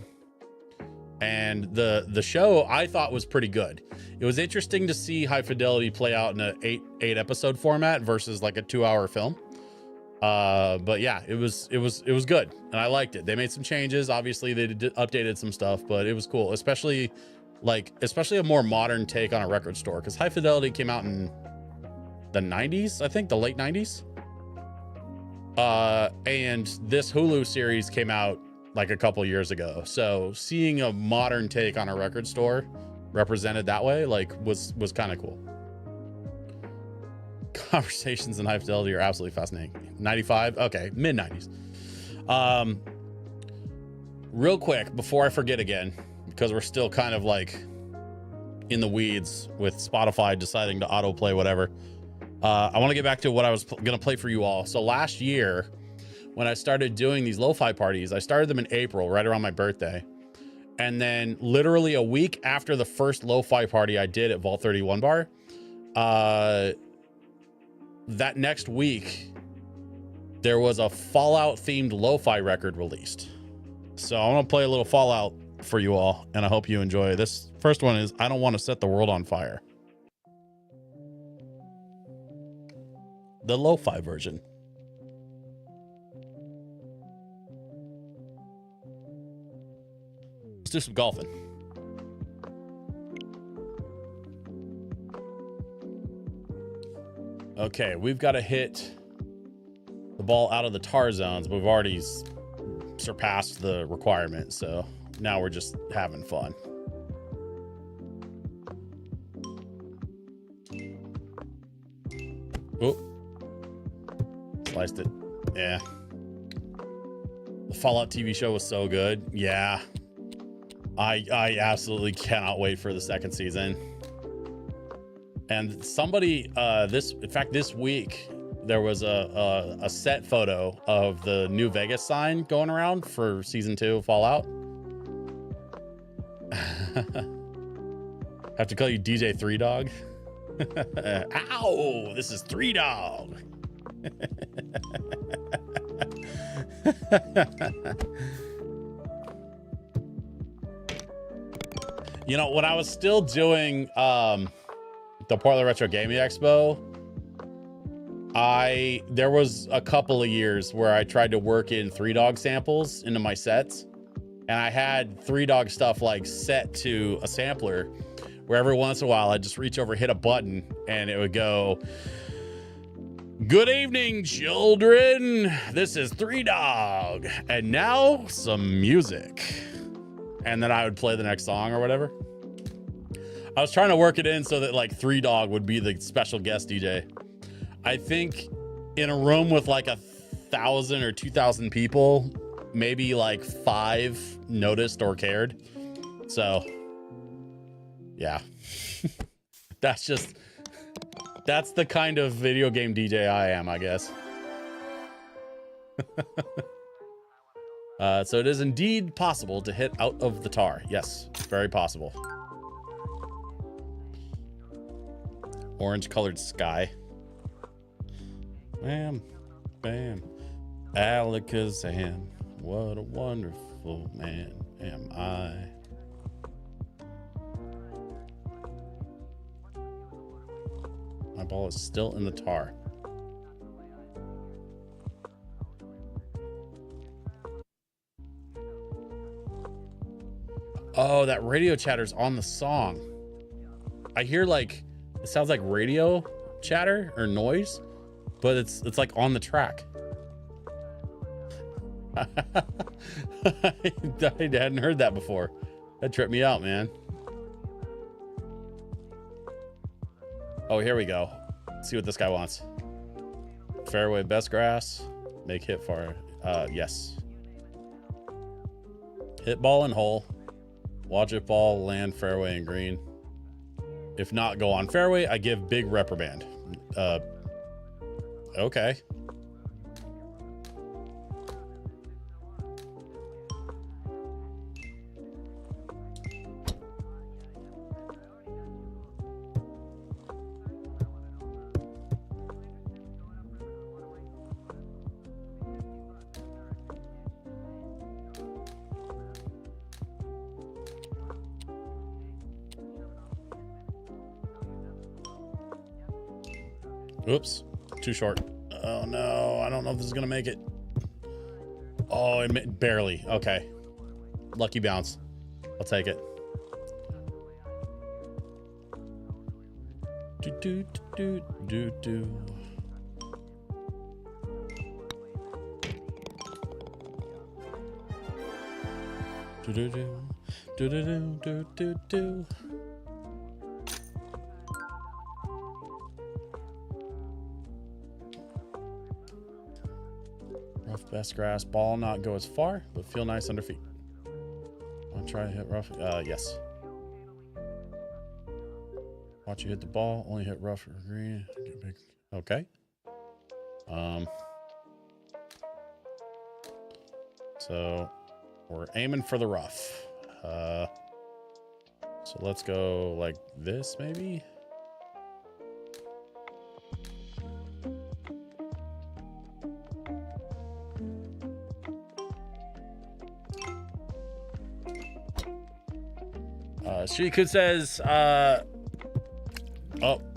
And the show I thought was pretty good. It was interesting to see High Fidelity play out in an eight episode format versus like a 2-hour film. But yeah, it was good, and I liked it. They made some changes. Obviously, they updated some stuff, but it was cool, especially a more modern take on a record store, because High Fidelity came out in the 90s, I think, the late 90s. And this Hulu series came out like a couple years ago. So seeing a modern take on a record store represented that way, like, was kind of cool. Conversations in High Fidelity are absolutely fascinating. 95, okay, mid 90s. Real quick before I forget again, because we're still kind of like in the weeds with Spotify deciding to autoplay whatever. I want to get back to what I was gonna play for you all. So last year, when I started doing these lo-fi parties, I started them in April, right around my birthday. And then literally a week after the first lo-fi party I did at Vault 31 Bar, that next week, there was a Fallout themed lo-fi record released. So I want to play a little Fallout for you all, and I hope you enjoy. This first one is I Don't Want to Set the World on Fire. The lo-fi version. Let's do some golfing. Okay, we've got to hit the ball out of the tar zones. We've already surpassed the requirement, so now we're just having fun. Oh, sliced it. Yeah. The Fallout TV show was so good. Yeah. I absolutely cannot wait for the second season. And somebody, this week, there was a set photo of the New Vegas sign going around for season 2 of Fallout. Have to call you DJ 3 Dog. Ow, this is 3 Dog. You know, when I was still doing the Portland Retro Gaming Expo, there was a couple of years where I tried to work in 3 Dog samples into my sets, and I had 3 Dog stuff like set to a sampler where every once in a while I'd just reach over, hit a button, and it would go Good evening, children. This is Three Dog, and now some music. And then I would play the next song or whatever. I was trying to work it in so that like Three Dog would be the special guest DJ. I think in a room with like 1,000 or 2,000 people, maybe like 5 noticed or cared. So yeah, that's the kind of video game DJ I am, I guess. So it is indeed possible to hit out of the tar. Yes, very possible. Orange colored sky. Bam, bam. Alakazam. What a wonderful man am I. My ball is still in the tar. Oh, that radio chatter's on the song. I hear like, it sounds like radio chatter or noise, but it's like on the track. I hadn't heard that before. That tripped me out, man. Oh, here we go. Let's see what this guy wants. Fairway, best grass. Make hit far. Yes. Hit ball and hole. Watch it ball, land, fairway, and green. If not, go on fairway. I give big reprimand. Okay. Oops, too short. Oh no, I don't know if this is gonna make it. Oh, it barely. Okay, lucky bounce. I'll take it. Do do do do do. Do do do do do do do do. Rough best grass, ball not go as far, but feel nice under feet. I'll try to hit rough. Yes. Watch you hit the ball. Only hit rough or green. Get big. Okay. So we're aiming for the rough. So let's go like this, maybe. Shiku says, oh,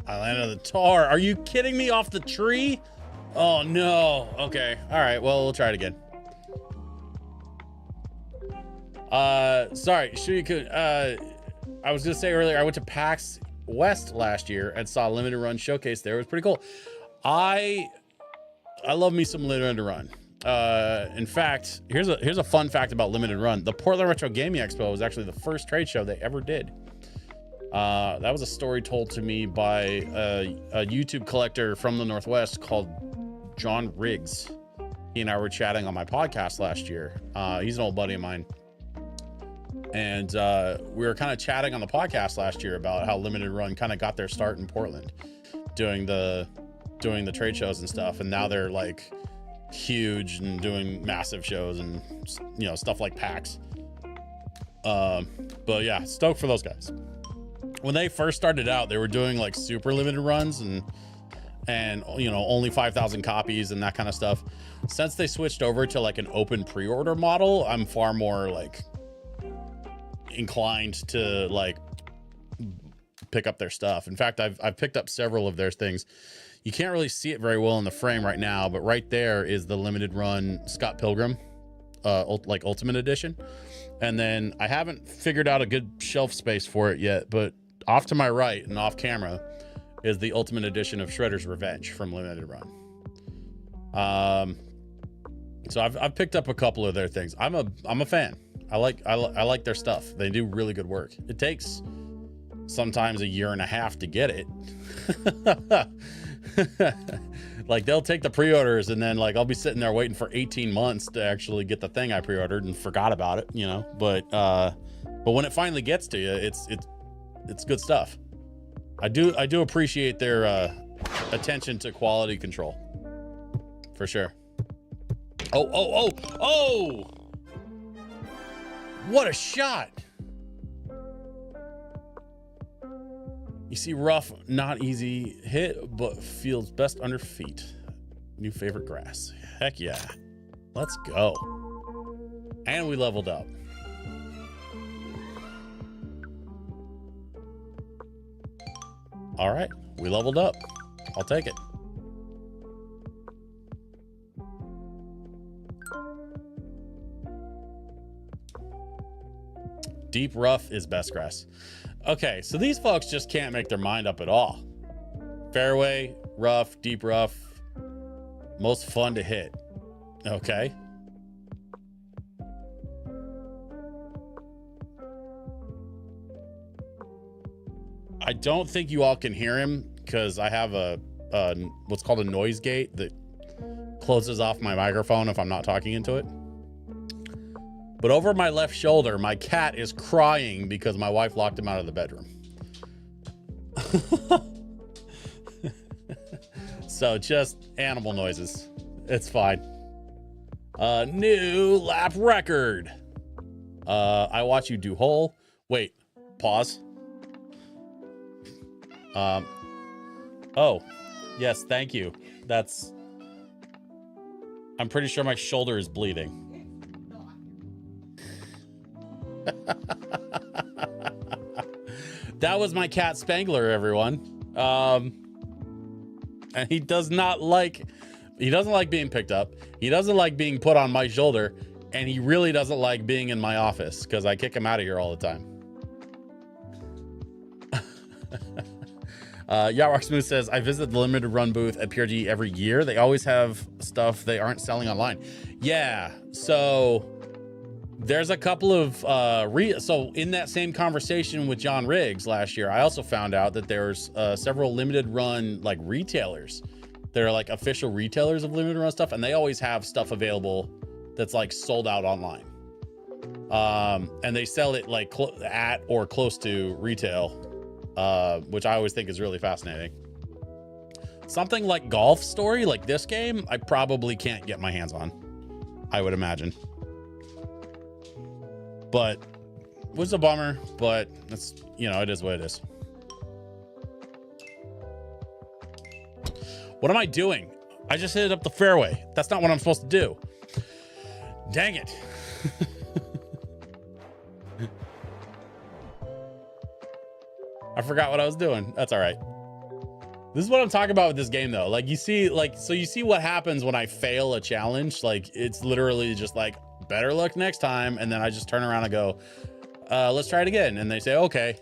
I landed on the tar. Are you kidding me? Off the tree? Oh, no. Okay. All right. Well, we'll try it again. Sorry, Shiku. I was going to say earlier, I went to PAX West last year and saw a limited run showcase there. It was pretty cool. I love me some limited run. In fact, here's a fun fact about limited run. The Portland Retro Gaming Expo was actually the first trade show they ever did. That was a story told to me by a YouTube collector from the Northwest called John Riggs. He and I were chatting on my podcast last year. He's an old buddy of mine. And we were kind of chatting on the podcast last year about how limited run kind of got their start in Portland doing the trade shows and stuff. And now they're like huge and doing massive shows and, you know, stuff like PAX. But yeah, stoked for those guys. When they first started out, they were doing like super limited runs and you know, only 5,000 copies and that kind of stuff. Since they switched over to like an open pre-order model, I'm far more like inclined to like pick up their stuff. In fact, I've picked up several of their things. You can't really see it very well in the frame right now, but right there is the limited run Scott Pilgrim, like Ultimate Edition. And then I haven't figured out a good shelf space for it yet, but off to my right and off camera is the Ultimate Edition of Shredder's Revenge from Limited Run. So I've picked up a couple of their things. I'm a fan. I like their stuff. They do really good work. It takes sometimes a year and a half to get it. Like they'll take the pre-orders and then like I'll be sitting there waiting for 18 months to actually get the thing I pre-ordered and forgot about it, you know. But when it finally gets to you, it's good stuff. I do appreciate their attention to quality control. For sure. Oh! What a shot! You see rough, not easy hit, but feels best under feet. New favorite grass. Heck yeah. Let's go. And we leveled up. All right, we leveled up. I'll take it. Deep rough is best grass. Okay, so these folks just can't make their mind up at all. Fairway, rough, deep rough, most fun to hit. Okay. I don't think you all can hear him because I have a what's called a noise gate that closes off my microphone if I'm not talking into it. But over my left shoulder, my cat is crying because my wife locked him out of the bedroom. So just animal noises. It's fine. New lap record. I watch you do hole. Wait, pause. Oh, yes, thank you. I'm pretty sure my shoulder is bleeding. That was my cat Spangler, everyone. And he doesn't like being picked up. He doesn't like being put on my shoulder, and he really doesn't like being in my office because I kick him out of here all the time. Yarock Smooth says, I visit the limited run booth at PRG every year. They always have stuff they aren't selling online. Yeah, so there's a couple of so in that same conversation with John Riggs last year, I also found out that there's several limited run like retailers that are like official retailers of limited run stuff, and they always have stuff available that's like sold out online. And they sell it like at or close to retail, which I always think is really fascinating. Something like Golf Story, like this game, I probably can't get my hands on, I would imagine. But it was a bummer, but it's, you know, it is what it is. What am I doing? I just hit up the fairway. That's not what I'm supposed to do. Dang it. I forgot what I was doing. That's all right. This is what I'm talking about with this game though. Like you see, so you see what happens when I fail a challenge. Like it's literally just like, better luck next time. And then I just turn around and go, let's try it again. And they say, okay.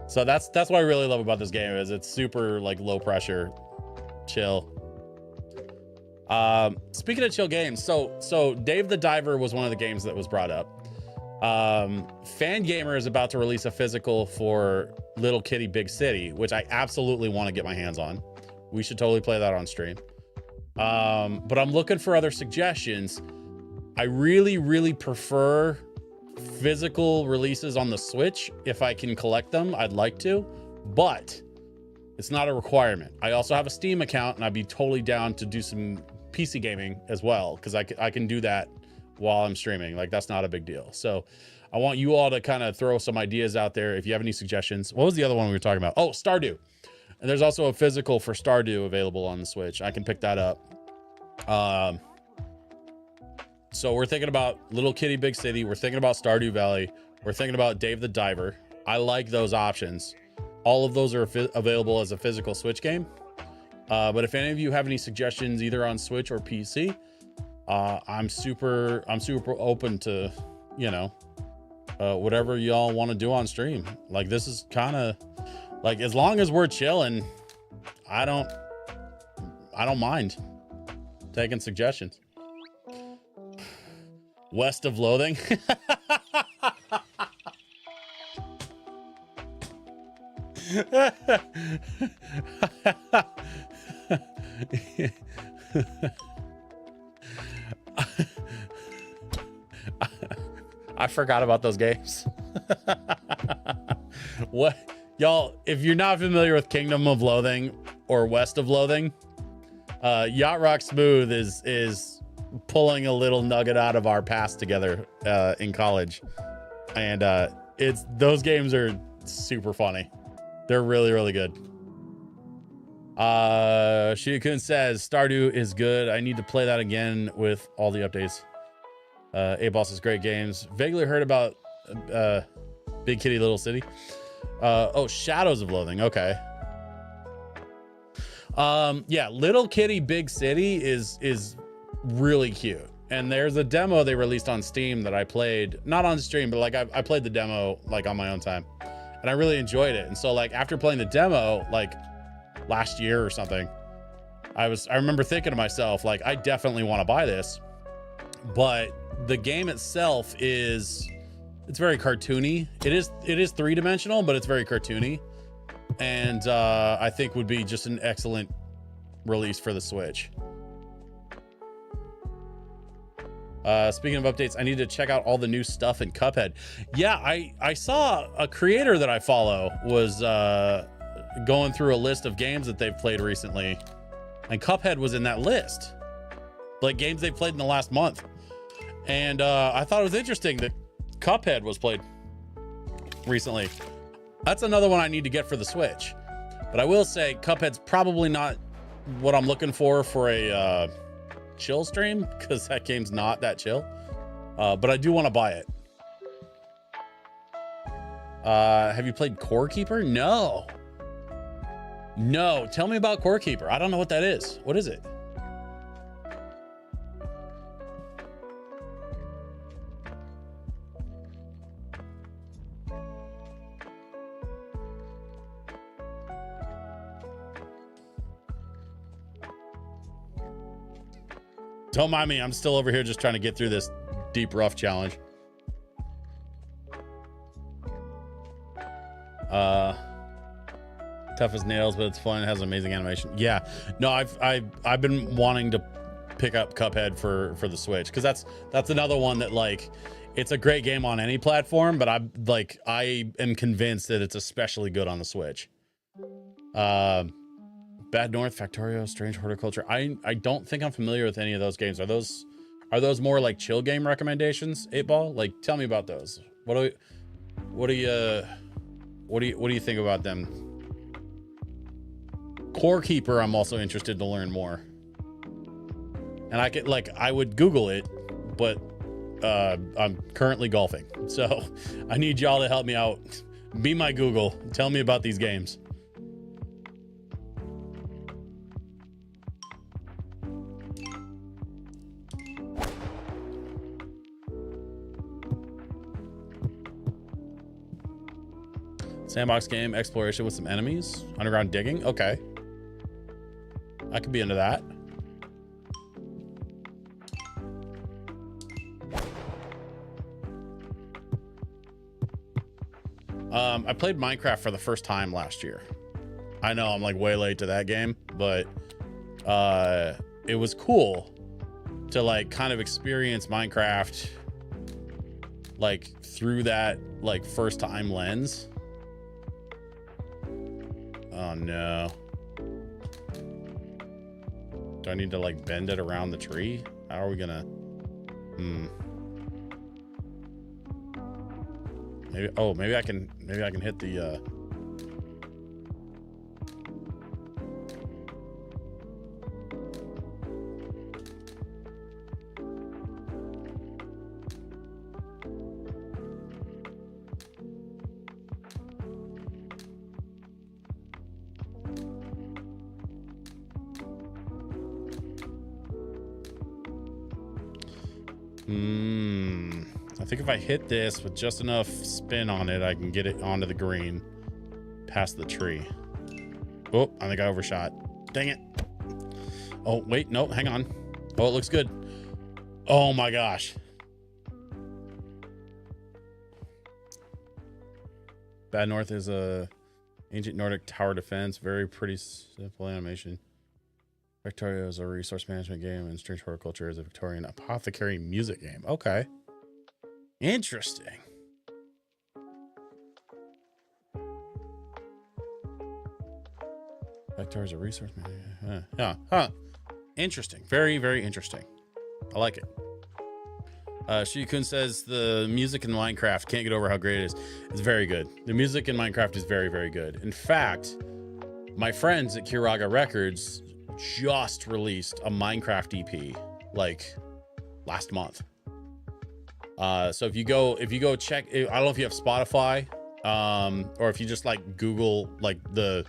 So that's what I really love about this game is it's super like low pressure, chill. Speaking of chill games, so Dave the Diver was one of the games that was brought up. Fangamer is about to release a physical for Little Kitty Big City, which I absolutely want to get my hands on. We should totally play that on stream. But I'm looking for other suggestions. I really prefer physical releases on the Switch. If I can collect them, I'd like to, but it's not a requirement. I also have a Steam account and I'd be totally down to do some PC gaming as well, because I can do that while I'm streaming. Like that's not a big deal. So I want you all to kind of throw some ideas out there if you have any suggestions. What was the other one we were talking about? Oh, Stardew. And there's also a physical for Stardew available on the Switch. I can pick that up. So we're thinking about Little Kitty Big City. We're thinking about Stardew Valley. We're thinking about Dave the Diver. I like those options. All of those are available as a physical Switch game. But if any of you have any suggestions, either on Switch or PC, I'm super open to, you know, whatever y'all want to do on stream. Like this is kind of like, as long as we're chilling, I I don't mind taking suggestions. West of Loathing. I forgot about those games. What, y'all, if you're not familiar with Kingdom of Loathing or West of Loathing, Yacht Rock Smooth is pulling a little nugget out of our past together in college, and it's, those games are super funny. They're really, really good. Shiakun says Stardew is good. I need to play that again with all the updates. A-Boss is great games. Vaguely heard about Big Kitty Little City. Oh, Shadows of Loathing. Okay. Yeah, Little Kitty Big City is really cute. And there's a demo they released on Steam that I played, not on stream, but like I played the demo like on my own time, and I really enjoyed it. And so like after playing the demo like last year or something, I remember thinking to myself, like, I definitely want to buy this, but the game itself it's very cartoony. It is three-dimensional, but it's very cartoony, and I think would be just an excellent release for the Switch. Speaking of updates, I need to check out all the new stuff in Cuphead. Yeah, I saw a creator that I follow was going through a list of games that they've played recently, and Cuphead was in that list, like games they've played in the last month. And I thought it was interesting that Cuphead was played recently. That's another one I need to get for the Switch. But I will say Cuphead's probably not what I'm looking for a chill stream, because that game's not that chill. But I do want to buy it. Have you played Core Keeper? No. Tell me about Core Keeper. I don't know what that is. What is it? Don't mind me. I'm still over here just trying to get through this deep rough challenge. Tough as nails, but it's fun. It has amazing animation. Yeah. No, I've been wanting to pick up Cuphead for the Switch, because that's another one that, like, it's a great game on any platform, but I am convinced that it's especially good on the Switch. Bad North, Factorio, Strange Horticulture. I don't think I'm familiar with any of those games. Are those more like chill game recommendations, 8Ball? Like, tell me about those. What do you think about them? Core Keeper, I'm also interested to learn more. And I would Google it, but I'm currently golfing, so I need y'all to help me out. Be my Google. Tell me about these games. Sandbox game, exploration with some enemies, underground digging. Okay, I could be into that. I played Minecraft for the first time last year. I know I'm like way late to that game, but it was cool to like kind of experience Minecraft like through that like first time lens. Oh no. Do I need to like bend it around the tree? How are we gonna? Maybe I can hit the I think if I hit this with just enough spin on it, I can get it onto the green past the tree. Oh, I think I overshot. Dang it. Oh, wait, no, hang on. Oh, it looks good. Oh my gosh. Bad North is a ancient Nordic tower defense. Very pretty simple animation. Victoria is a resource management game, and Strange Horticulture is a Victorian apothecary music game. Okay. Interesting. Victoria is a resource management. Huh. Interesting. Very, very interesting. I like it. Shikun says the music in Minecraft, can't get over how great it is. It's very good. The music in Minecraft is very, very good. In fact, my friends at Kiraga Records just released a Minecraft EP like last month. So if you go check, I don't know if you have Spotify, or if you just like Google like the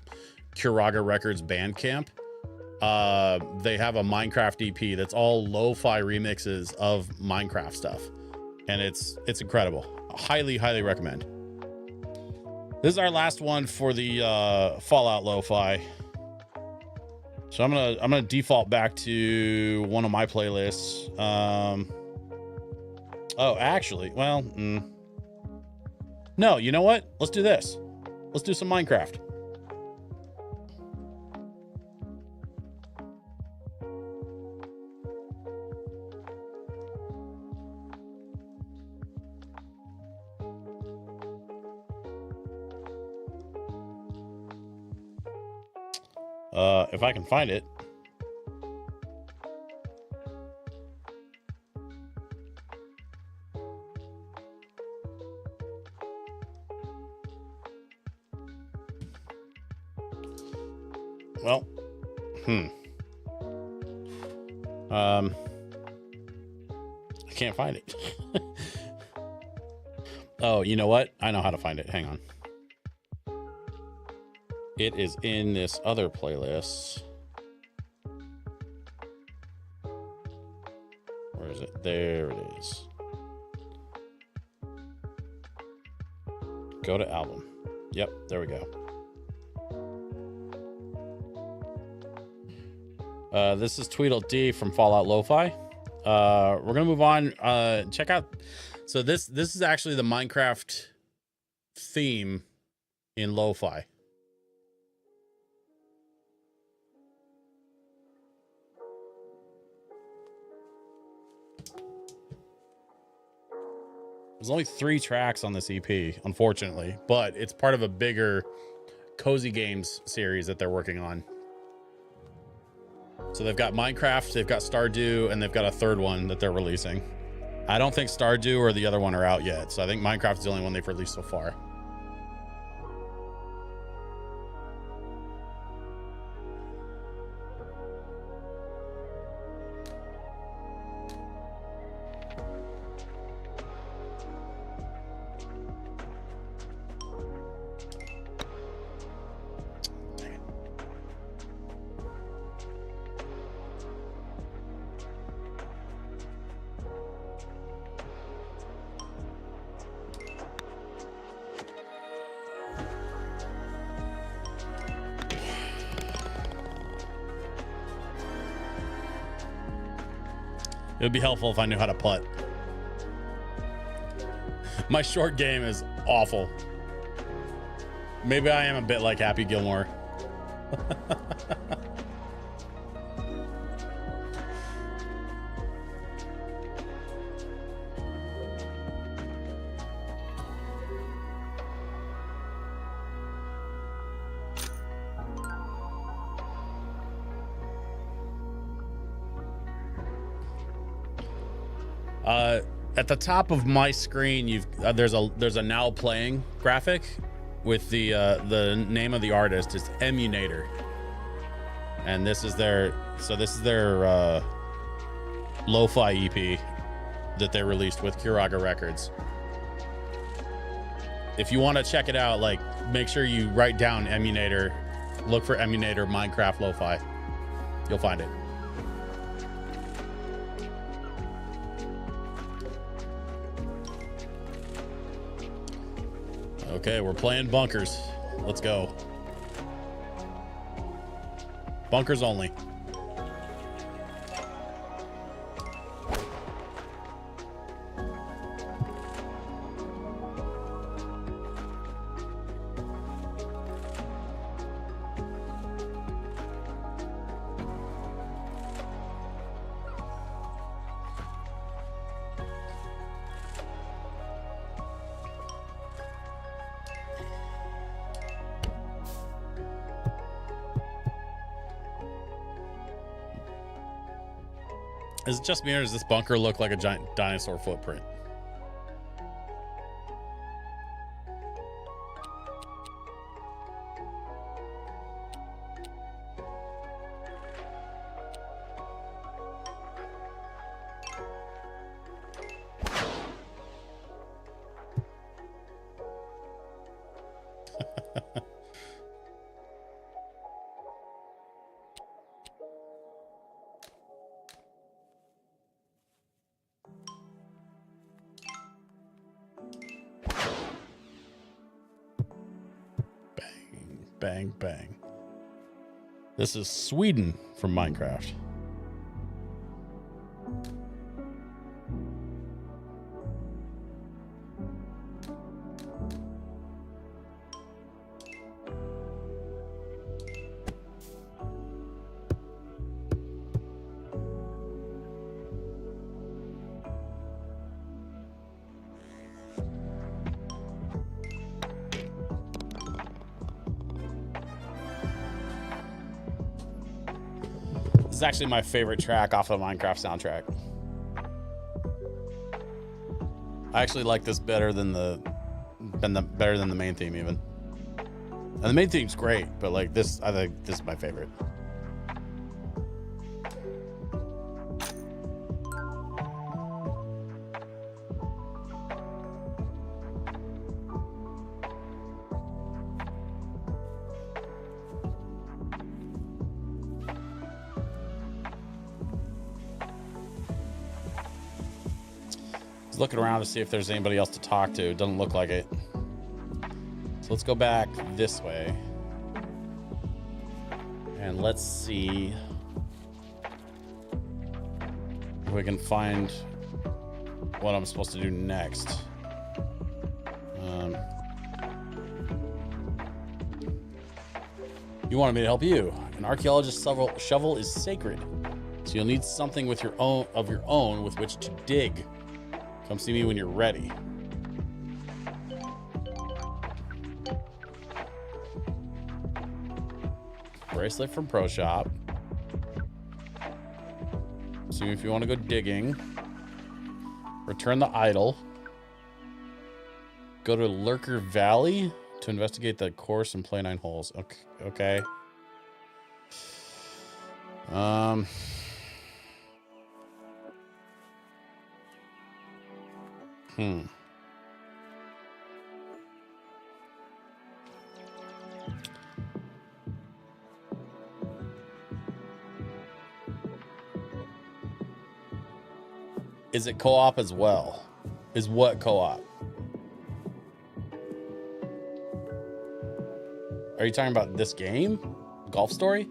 Kiraga Records Bandcamp. They have a Minecraft EP that's all lo-fi remixes of Minecraft stuff, and it's incredible. Highly recommend. This is our last one for the Fallout lo-fi, so I'm gonna default back to one of my playlists. Oh, actually, well, no, you know what, let's do this. Let's do some Minecraft. If I can find it. Well, I can't find it. Oh, you know what? I know how to find it. Hang on. It is in this other playlist. Where is it? There it is. Go to album. Yep, there we go. This is Tweedledee from Fallout Lo-Fi. We're gonna move on. Check out. So this is actually the Minecraft theme in Lo-Fi. There's only 3 tracks on this EP, unfortunately, but it's part of a bigger Cozy Games series that they're working on. So they've got Minecraft, they've got Stardew, and they've got a third one that they're releasing. I don't think Stardew or the other one are out yet, so I think Minecraft is the only one they've released so far. It would be helpful if I knew how to putt. My short game is awful. Maybe I am a bit like Happy Gilmore. At the top of my screen, there's a now playing graphic with the name of the artist is Emunator, and this is their lo-fi EP that they released with Kiraga Records. If you want to check it out, like, make sure you write down Emunator, look for Emunator Minecraft lo-fi, you'll find it. Okay, we're playing bunkers. Let's go. Bunkers only. Is it just me, or does this bunker look like a giant dinosaur footprint? Bang, bang, bang. This is Sweden from Minecraft. This is actually my favorite track off the Minecraft soundtrack. I actually like this better than the main theme even. And the main theme's great, but like this, I think this is my favorite. Looking around to see if there's anybody else to talk to. It doesn't look like it. So let's go back this way. And let's see if we can find what I'm supposed to do next. You wanted me to help you. An archaeologist's shovel is sacred. So you'll need something with your own with which to dig. Come see me when you're ready. Bracelet from Pro Shop. See if you want to go digging. Return the idol. Go to Lurker Valley to investigate the course and play 9 holes. Okay. Is it co-op as well? Is what co-op? Are you talking about this game? Golf Story?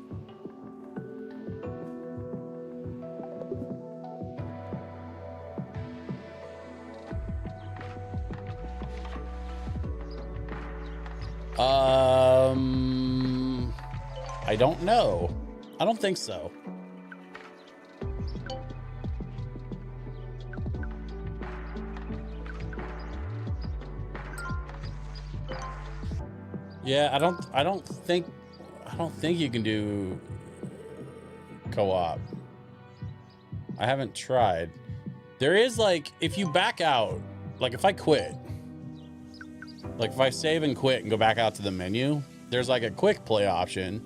I don't know. I don't think so. Yeah, I don't think you can do co-op. I haven't tried. There is like, if you back out, like if I quit, like if I save and quit and go back out to the menu, there's like a quick play option.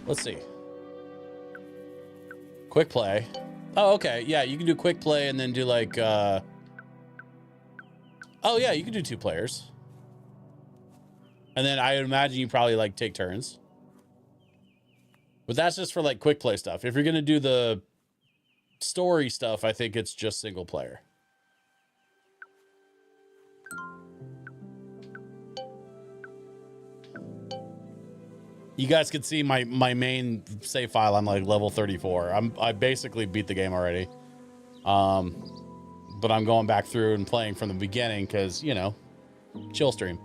Let's see. Quick play. Oh, okay. Yeah, you can do quick play and then do like, oh yeah, you can do 2 players. And then I would imagine you probably like take turns. But that's just for like quick play stuff. If you're going to do the story stuff, I think it's just single player. You guys can see my main save file. I'm like level 34. I basically beat the game already. But I'm going back through and playing from the beginning because, you know, chill stream.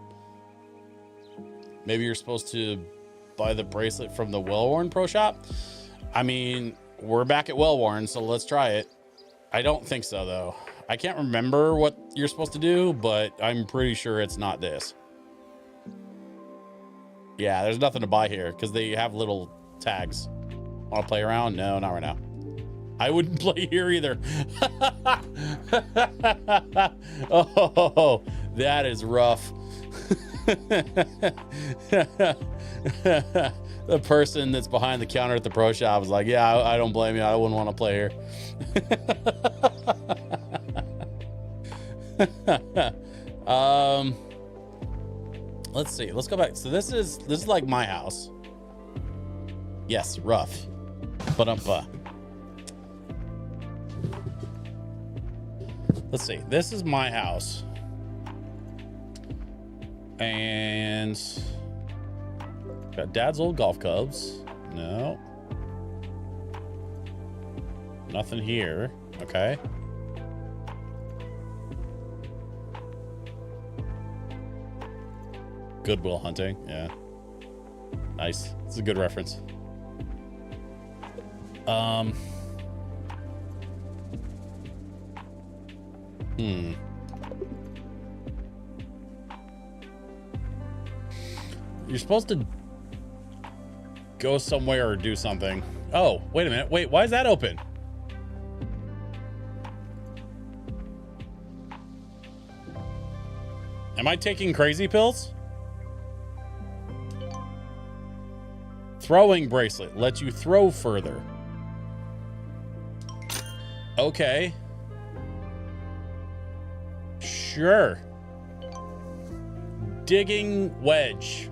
Maybe you're supposed to buy the bracelet from the Well-Worn Pro Shop. I mean, we're back at Well-Worn, so let's try it. I don't think so, though. I can't remember what you're supposed to do, but I'm pretty sure it's not this. Yeah, there's nothing to buy here because they have little tags. Want to play around? No, not right now. I wouldn't play here either. Oh, that is rough. The person that's behind the counter at the pro shop is like, yeah, I don't blame you. I wouldn't want to play here. Let's see. Let's go back. So this is like my house. Yes, rough. But let's see. This is my house. And got Dad's old golf clubs. No. Nothing here. Okay. Goodwill Hunting. Yeah. Nice. It's a good reference. You're supposed to go somewhere or do something. Oh, wait a minute. Wait, why is that open? Am I taking crazy pills? Throwing bracelet lets you throw further. Okay. Sure. Digging wedge.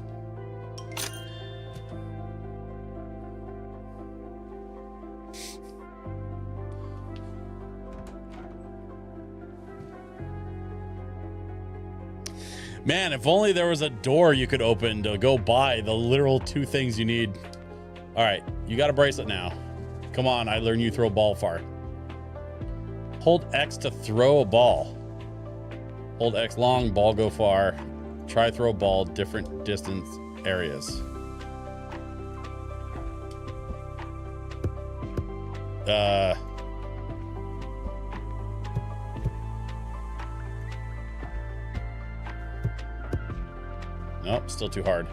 Man, if only there was a door you could open to go buy the literal 2 things you need. All right, you got a bracelet now. Come on, I learned you throw a ball far. Hold X to throw a ball. Hold X long, ball go far. Try throw a ball, different distance areas. Nope, still too hard.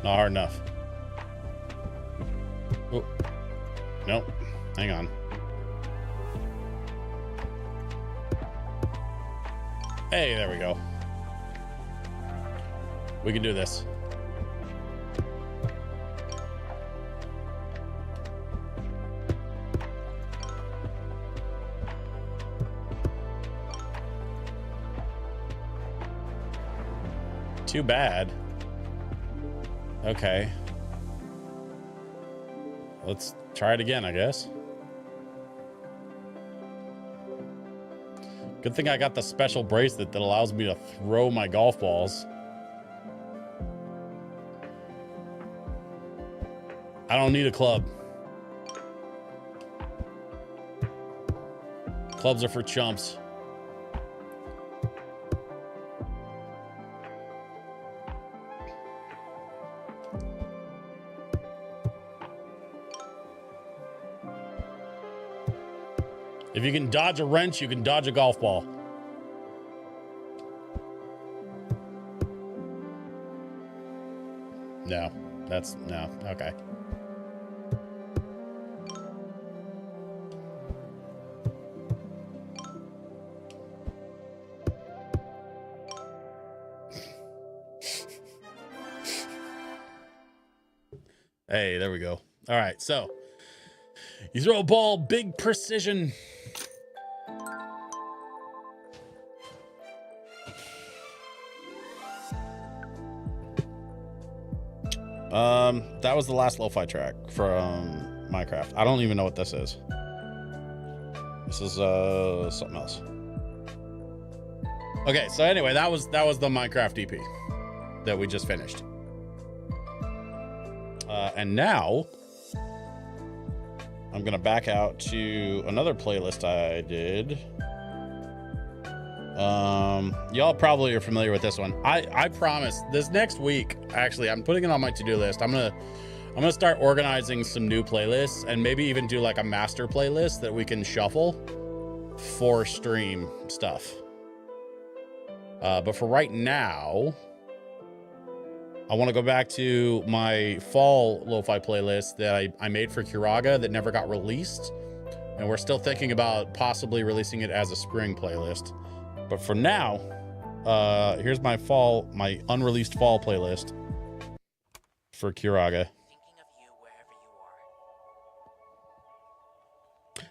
Not hard enough. Oh, nope. Hang on. Hey, there we go. We can do this. Too bad. Okay. Let's try it again, I guess. Good thing I got the special bracelet that allows me to throw my golf balls. I don't need a club. Clubs are for chumps. If you can dodge a wrench, you can dodge a golf ball. No, that's no. Okay. Hey, there we go. All right, so you throw a ball, big precision. That was the last LoFi track from Minecraft. I don't even know what this is. This is something else. Okay, so anyway, that was the Minecraft EP that we just finished. And now I'm gonna back out to another playlist I did. Y'all probably are familiar with this one. I promise this next week, actually, I'm putting it on my to-do list. I'm gonna start organizing some new playlists and maybe even do like a master playlist that we can shuffle for stream stuff. But for right now, I want to go back to my fall lo-fi playlist that I made for Kiraga that never got released. And we're still thinking about possibly releasing it as a spring playlist. But for now, here's my unreleased fall playlist for Kiraga.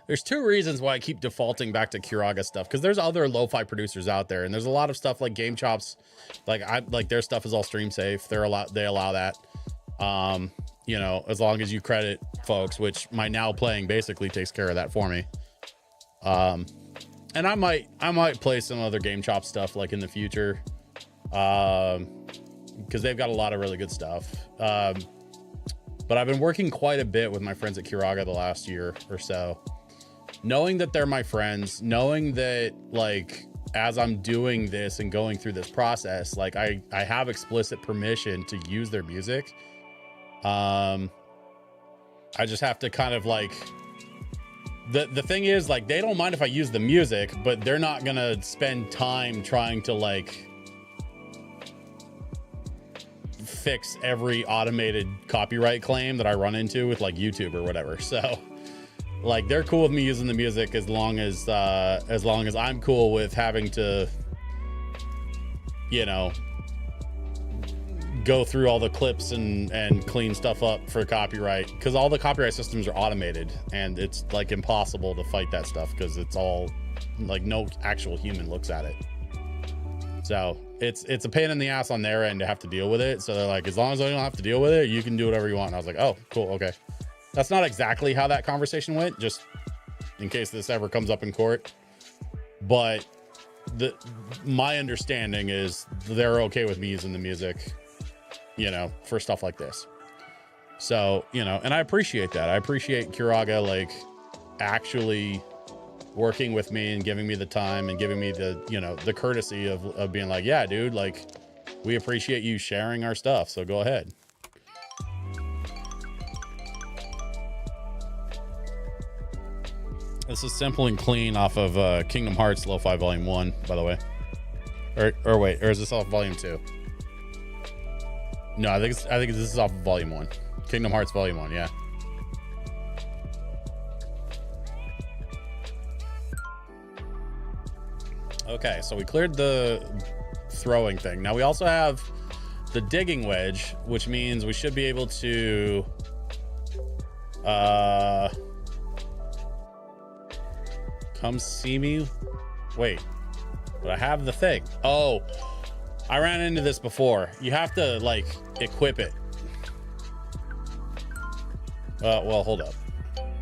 There's two reasons why I keep defaulting back to Kiraga stuff, because there's other lo-fi producers out there, and there's a lot of stuff like Game Chops, like their stuff is all stream safe. They allow that. You know, as long as you credit folks, which my Now Playing basically takes care of that for me. And I might play some other Game Chop stuff like in the future, because they've got a lot of really good stuff. But I've been working quite a bit with my friends at Kiraga the last year or so, knowing that they're my friends, knowing that like as I'm doing this and going through this process, like I have explicit permission to use their music. I just have to kind of like, the thing is, like, they don't mind if I use the music, but they're not gonna spend time trying to like fix every automated copyright claim that I run into with like YouTube or whatever. So like they're cool with me using the music as long as I'm cool with having to, you know, go through all the clips and clean stuff up for copyright, because all the copyright systems are automated and it's like impossible to fight that stuff because it's all like no actual human looks at it. So it's a pain in the ass on their end to have to deal with it. So they're like, as long as I don't have to deal with it, you can do whatever you want. And I was like, oh, cool. Okay. That's not exactly how that conversation went, just in case this ever comes up in court. But my understanding is they're okay with me using the music, you know, for stuff like this. So, you know, and I appreciate that. I appreciate Kiraga, like, actually working with me and giving me the time and giving me the, you know, the courtesy of being like, yeah, dude, like, we appreciate you sharing our stuff. So go ahead. This is Simple and Clean off of Kingdom Hearts Lo-Fi Volume 1, by the way. Or wait, or is this off Volume 2? No, I think this is off of Volume 1. Kingdom Hearts Volume 1, yeah. Okay, so we cleared the throwing thing. Now we also have the digging wedge, which means we should be able to come see me. Wait, but I have the thing. Oh, I ran into this before. You have to like equip it. Well, hold up.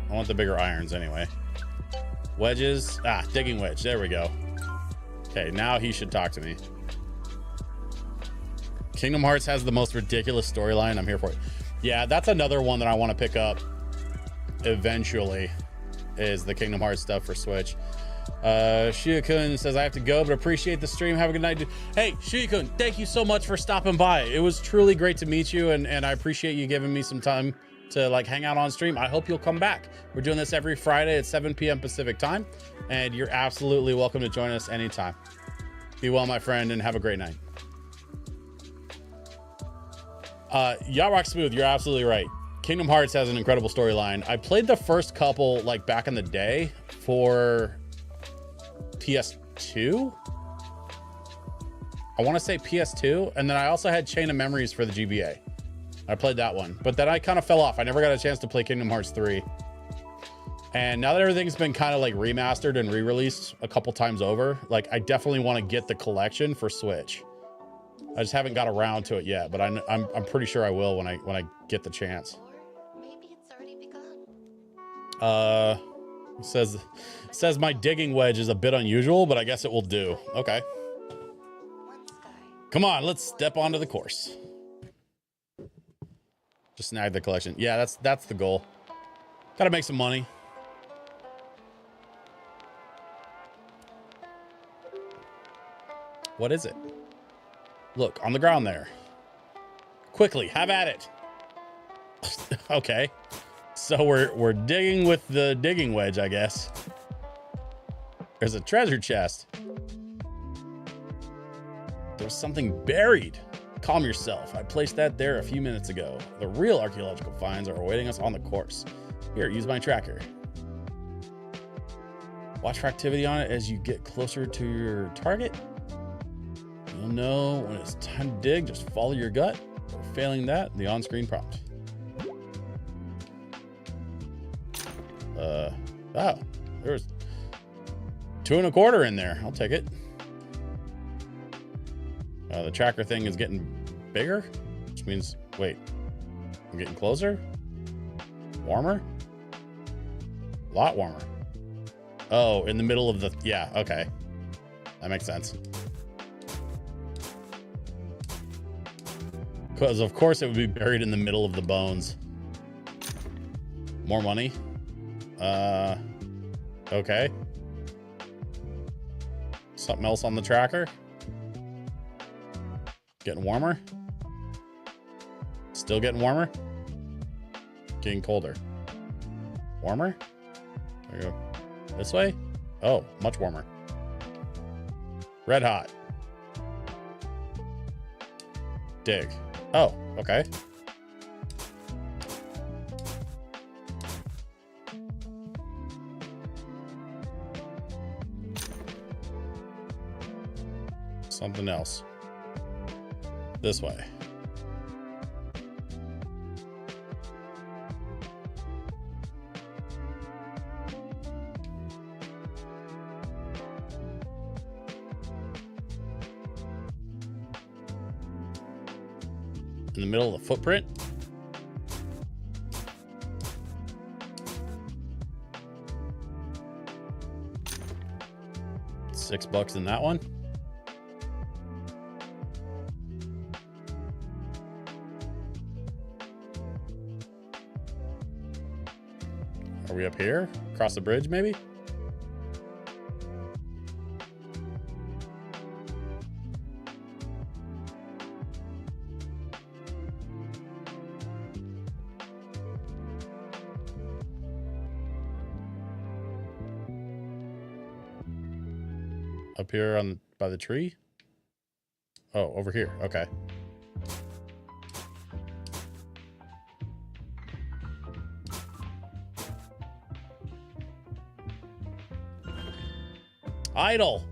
I want the bigger irons anyway. Wedges. Digging wedge. There we go. Okay, now he should talk to me. Kingdom Hearts has the most ridiculous storyline. I'm here for it. Yeah, that's another one that I want to pick up eventually, is the Kingdom Hearts stuff for Switch. Shia-kun says, I have to go, but appreciate the stream. Have a good night, dude. Hey, Shia-kun, thank you so much for stopping by. It was truly great to meet you, and I appreciate you giving me some time to like hang out on stream. I hope you'll come back. We're doing this every Friday at 7 p.m. Pacific time, and you're absolutely welcome to join us anytime. Be well, my friend, and have a great night. Rock Smooth, you're absolutely right. Kingdom Hearts has an incredible storyline. I played the first couple like back in the day for PS2. I want to say PS2, and then I also had Chain of Memories for the GBA. I played that one, but then I kind of fell off. I never got a chance to play Kingdom Hearts 3. And now that everything's been kind of like remastered and re-released a couple times over, like I definitely want to get the collection for Switch. I just haven't got around to it yet, but I'm pretty sure I will when I get the chance. Maybe it's already begun. Says my digging wedge is a bit unusual, but I guess it will do. Okay. Come on, let's step onto the course. Just snag the collection. Yeah, that's the goal. Gotta make some money. What is it? Look, on the ground there. Quickly, have at it. Okay. So we're digging with the digging wedge, I guess. There's a treasure chest. There's something buried. Calm yourself. I placed that there a few minutes ago. The real archaeological finds are awaiting us on the course. Here, use my tracker. Watch for activity on it as you get closer to your target. You'll know when it's time to dig. Just follow your gut. Or failing that, the on-screen prompt. Oh, there's 2 1/4 in there. I'll take it. The tracker thing is getting bigger, which means, wait, I'm getting closer? Warmer? A lot warmer. Oh, in the middle of the, yeah, okay. That makes sense. Because of course it would be buried in the middle of the bones. More money. Okay. Something else on the tracker. Getting warmer. Still getting warmer. Getting colder. Warmer. There we go. This way. Oh, much warmer. Red hot. Dig. Oh, okay. Something else. This way. In the middle of the footprint. $6 in that one. Are we up here? Across the bridge, maybe? Up here on by the tree? Oh, over here. Okay. Idol.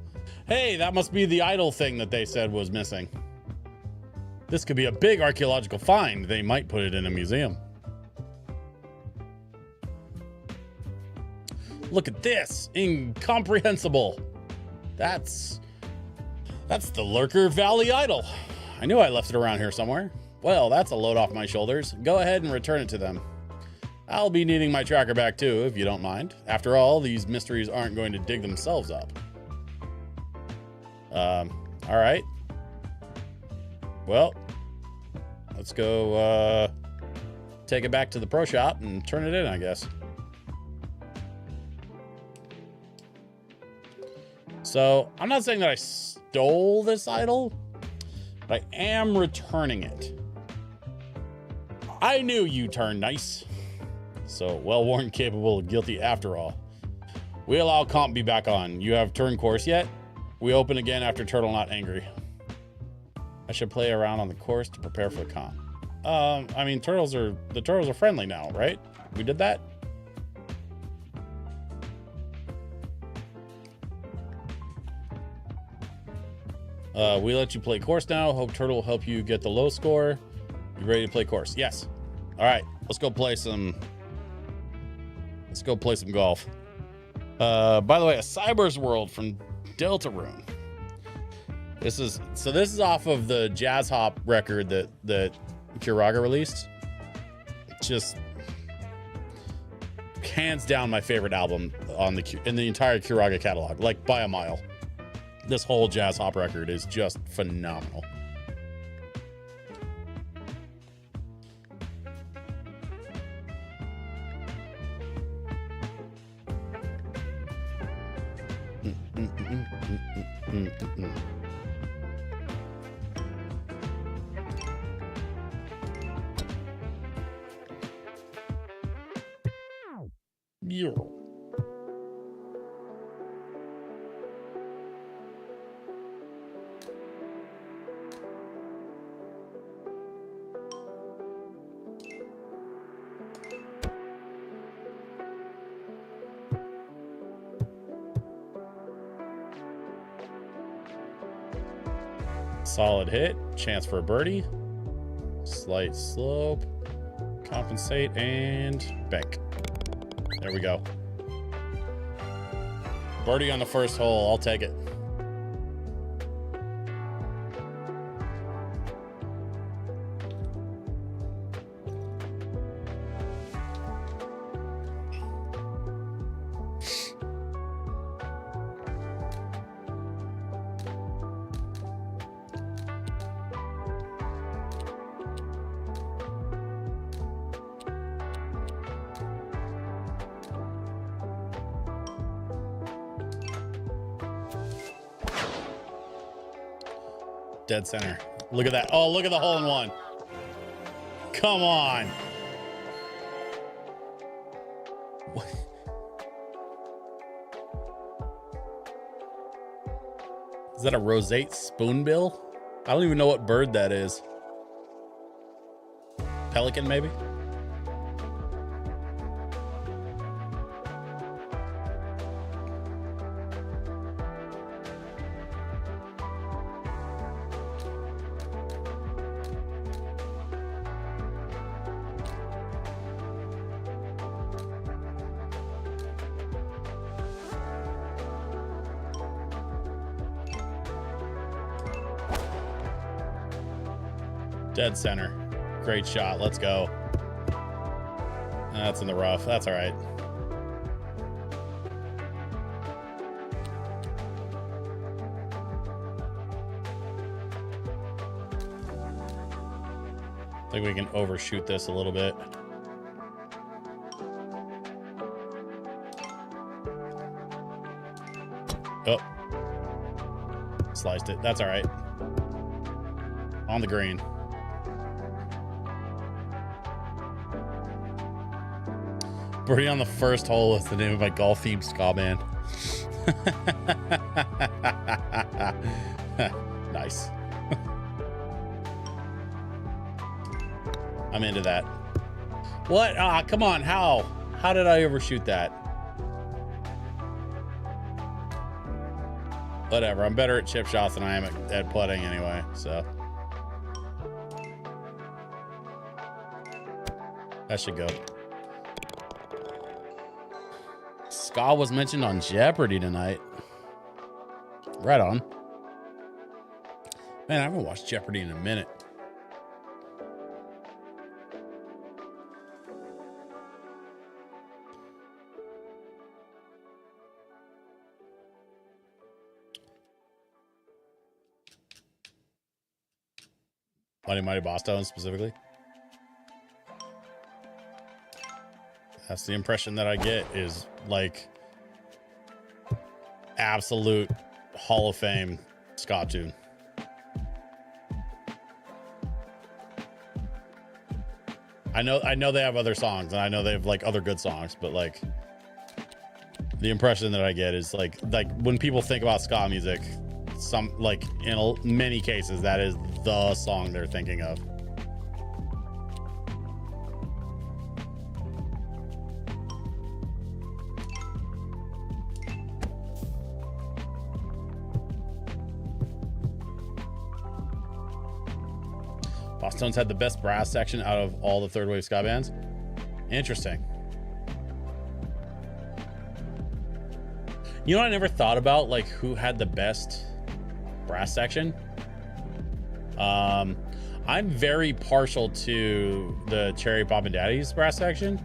Hey, that must be the idol thing that they said was missing. This could be a big archaeological find. They might put it in a museum. Look at this. Incomprehensible. That's the Lurker Valley idol. I knew I left it around here somewhere. Well, that's a load off my shoulders. Go ahead and return it to them. I'll be needing my tracker back too, if you don't mind. After all, these mysteries aren't going to dig themselves up. All right. Well, let's go take it back to the pro shop and turn it in, I guess. So I'm not saying that I stole this idol, but I am returning it. I knew you turned nice. So well-worn, capable, guilty after all. We allow comp be back on. You have turn course yet? We open again after turtle not angry. I should play around on the course to prepare for the comp. I mean, the turtles are friendly now, right? We did that? We let you play course now. Hope Turtle will help you get the low score. You ready to play course? Yes. All right, let's go play some golf. By the way, a Cyber's World from Deltarune. This is off of the Jazz Hop record that Kuraga released. Just hands down my favorite album in the entire Kuraga catalog, like by a mile. This whole Jazz Hop record is just phenomenal. Yeah. Solid hit. Chance for a birdie. Slight slope. Compensate and bank. There we go. Birdie on the first hole. I'll take it. Dead center. Look at that. Oh, look at the hole in one. Come on. What? Is that a roseate spoonbill? I don't even know what bird that is. Pelican, maybe? Dead center. Great shot. Let's go. That's in the rough. That's all right. I think we can overshoot this a little bit. Oh. Sliced it. That's all right. On the green. Birdie on the first hole is the name of my golf-themed ska band. Nice. I'm into that. What? Ah, come on. How? How did I overshoot that? Whatever. I'm better at chip shots than I am at putting anyway, so. That should go. Ska was mentioned on Jeopardy tonight. Right on. Man, I haven't watched Jeopardy in a minute. Mighty Mighty Boston specifically. That's the impression that I get, is like absolute Hall of Fame ska tune. I know they have other songs, and I know they have like other good songs, but like the impression that I get is like when people think about ska music, some like in many cases that is the song they're thinking of. Boston's had the best brass section out of all the third wave ska bands. Interesting. You know what I never thought about, like who had the best brass section? I'm very partial to the Cherry Poppin' Daddies brass section,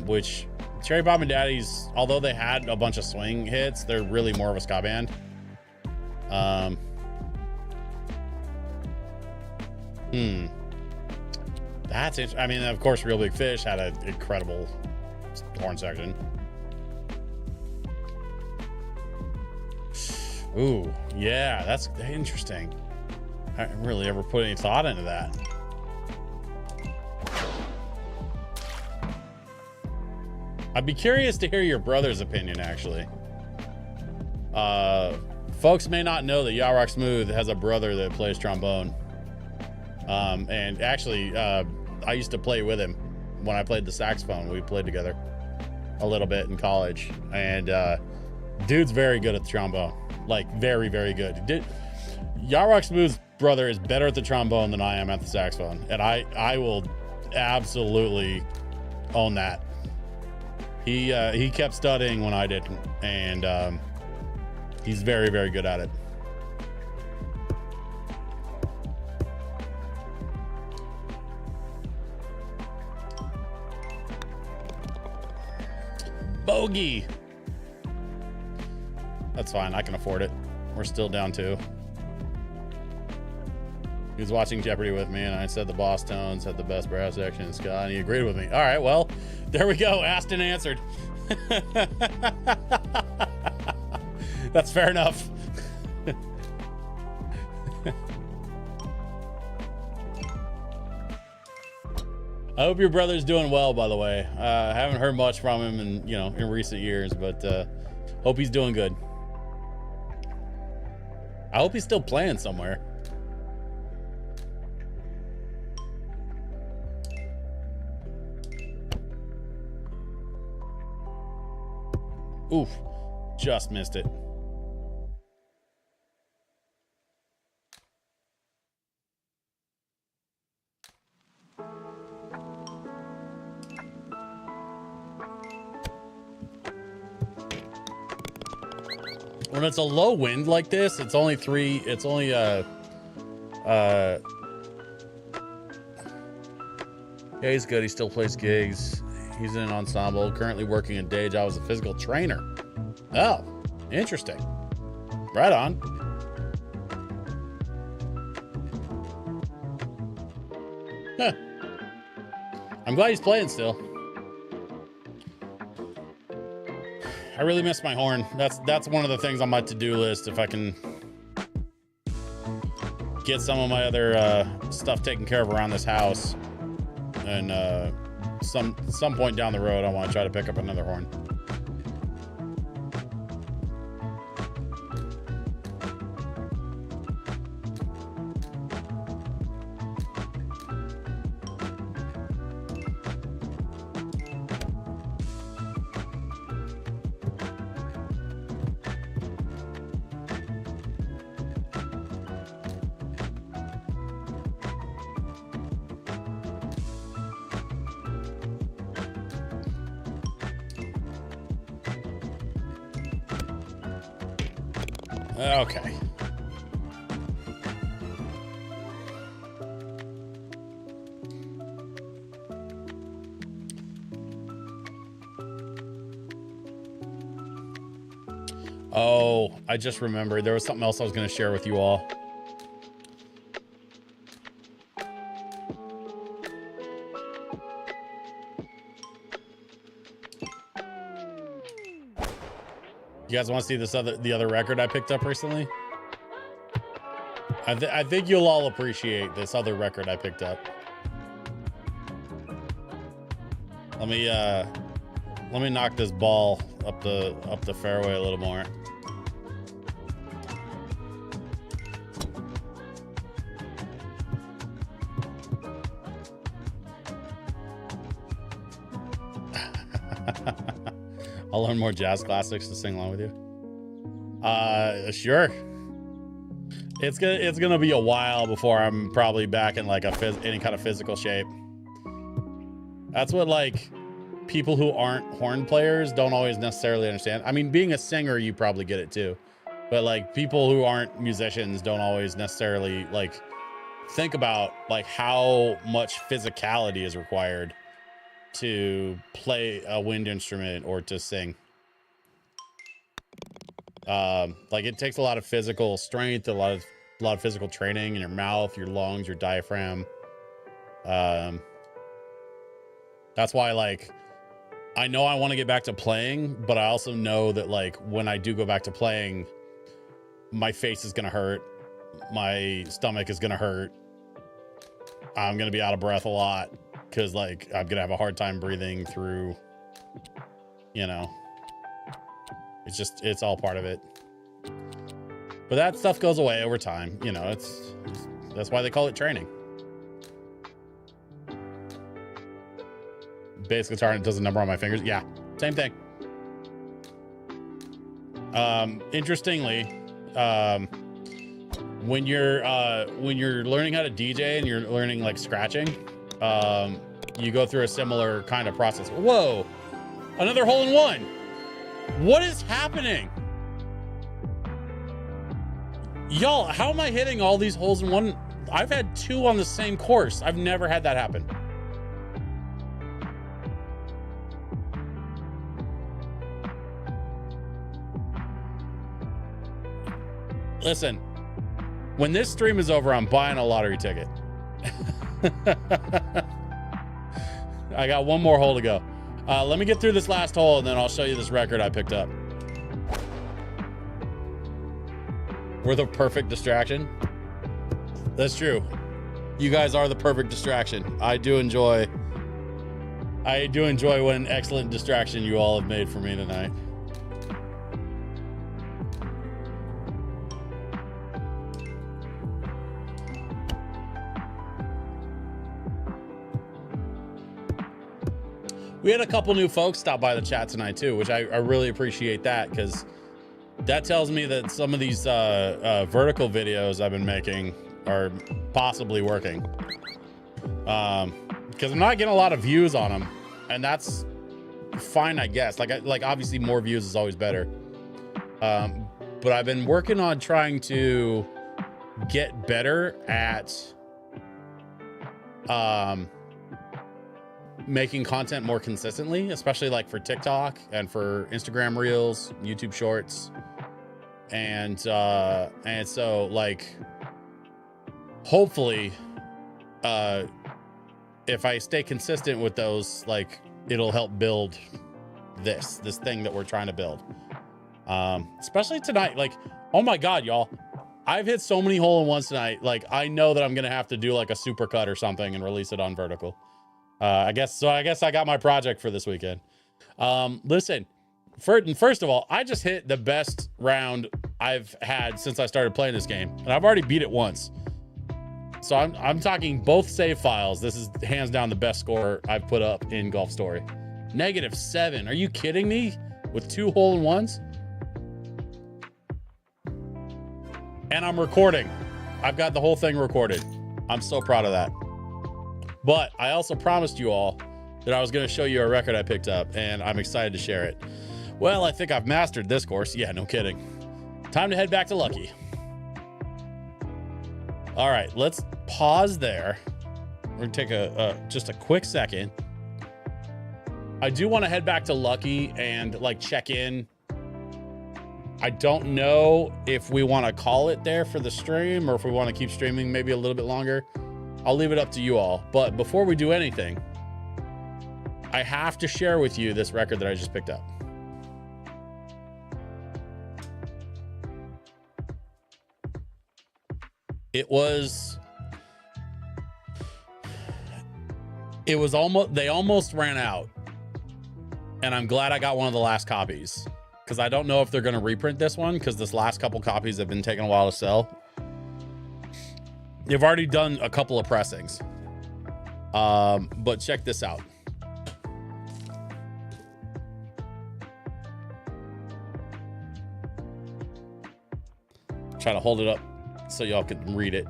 which Cherry Poppin' Daddies, although they had a bunch of swing hits, they're really more of a ska band. That's it. I mean, of course, Real Big Fish had an incredible horn section. Ooh, yeah, that's interesting. I haven't really ever put any thought into that. I'd be curious to hear your brother's opinion, actually. Folks may not know that Yacht Rock Smooth has a brother that plays trombone. And actually, I used to play with him when I played the saxophone. We played together a little bit in college, and dude's very good at the trombone, like very, very good. Yarrock Smooth's brother is better at the trombone than I am at the saxophone, and I will absolutely own that. He kept studying when I didn't, and he's very, very good at it. Bogey. That's fine. I can afford it. We're still down 2. He was watching Jeopardy with me, and I said the Boss Tones had the best brass section in ska, and he agreed with me. All right, well, there we go. Asked and answered. That's fair enough. I hope your brother's doing well, by the way. I haven't heard much from him in recent years, but hope he's doing good. I hope he's still playing somewhere. Oof, just missed it. When it's a low wind like this, it's only yeah, he's good. He still plays gigs. He's in an ensemble, currently working a day job as a physical trainer. Oh, interesting. Right on. Huh. I'm glad he's playing still. I really miss my horn. That's one of the things on my to-do list. If I can get some of my other stuff taken care of around this house, and some point down the road, I want to try to pick up another horn. Okay. Oh, I just remembered. There was something else I was going to share with you all. You guys want to see the other record I picked up recently? I think you'll all appreciate this other record I picked up. Let me knock this ball up the fairway a little more. I'll learn more jazz classics to sing along with you. Sure. It's gonna be a while before I'm probably back in like any kind of physical shape. That's what like people who aren't horn players don't always necessarily understand. I mean, being a singer, you probably get it too, but like people who aren't musicians don't always necessarily like think about like how much physicality is required to play a wind instrument or to sing. Like it takes a lot of physical strength, a lot of physical training in your mouth, your lungs, your diaphragm. That's why like I know I want to get back to playing, but I also know that like when I do go back to playing, my face is gonna hurt, my stomach is gonna hurt, I'm gonna be out of breath a lot because like I'm gonna have a hard time breathing through, you know, it's all part of it. But that stuff goes away over time, you know. That's why they call it training. Bass guitar and it does a number on my fingers. Yeah, same thing. Interestingly, when you're learning how to DJ and you're learning like scratching, you go through a similar kind of process. Whoa, another hole in one. What is happening? Y'all, how am I hitting all these holes in one? I've had 2 on the same course. I've never had that happen. Listen, when this stream is over, I'm buying a lottery ticket. I got 1 more hole to go. Let me get through this last hole and then I'll show you this record I picked up. We're the perfect distraction. That's true. You guys are the perfect distraction. I do enjoy what an excellent distraction you all have made for me tonight. We had a couple new folks stop by the chat tonight too, which I really appreciate that, because that tells me that some of these vertical videos I've been making are possibly working. Because I'm not getting a lot of views on them, and that's fine, I guess. Like obviously more views is always better. But I've been working on trying to get better at making content more consistently, especially like for TikTok and for Instagram Reels, YouTube Shorts. And so like, hopefully, if I stay consistent with those, like it'll help build this thing that we're trying to build. Especially tonight, like, oh my God, y'all, I've hit so many hole-in-ones tonight. Like, I know that I'm going to have to do like a super cut or something and release it on vertical. I guess I got my project for this weekend. Listen, first of all, I just hit the best round I've had since I started playing this game, and I've already beat it once. So I'm talking both save files. This is hands down the best score I've put up in Golf Story. -7. Are you kidding me? With 2 hole-in-ones? And I'm recording. I've got the whole thing recorded. I'm so proud of that. But I also promised you all that I was going to show you a record I picked up, and I'm excited to share it. Well, I think I've mastered this course. Yeah, no kidding. Time to head back to Lucky. All right, let's pause there. We're going to take just a quick second. I do want to head back to Lucky and like check in. I don't know if we want to call it there for the stream or if we want to keep streaming maybe a little bit longer. I'll leave it up to you all. But before we do anything, I have to share with you this record that I just picked up. They almost ran out. And I'm glad I got one of the last copies, because I don't know if they're going to reprint this one, because this last couple copies have been taking a while to sell. They've already done a couple of pressings. But check this out. Try to hold it up so y'all can read it.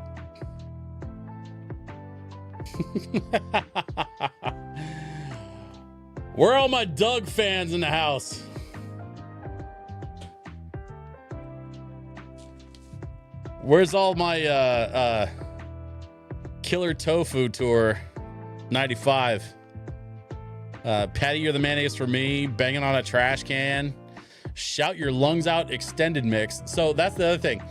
Where are all my Doug fans in the house? Where's all my Killer Tofu Tour 95? Patty, you're the mayonnaise for me. Banging on a trash can. Shout your lungs out extended mix. So that's the other thing.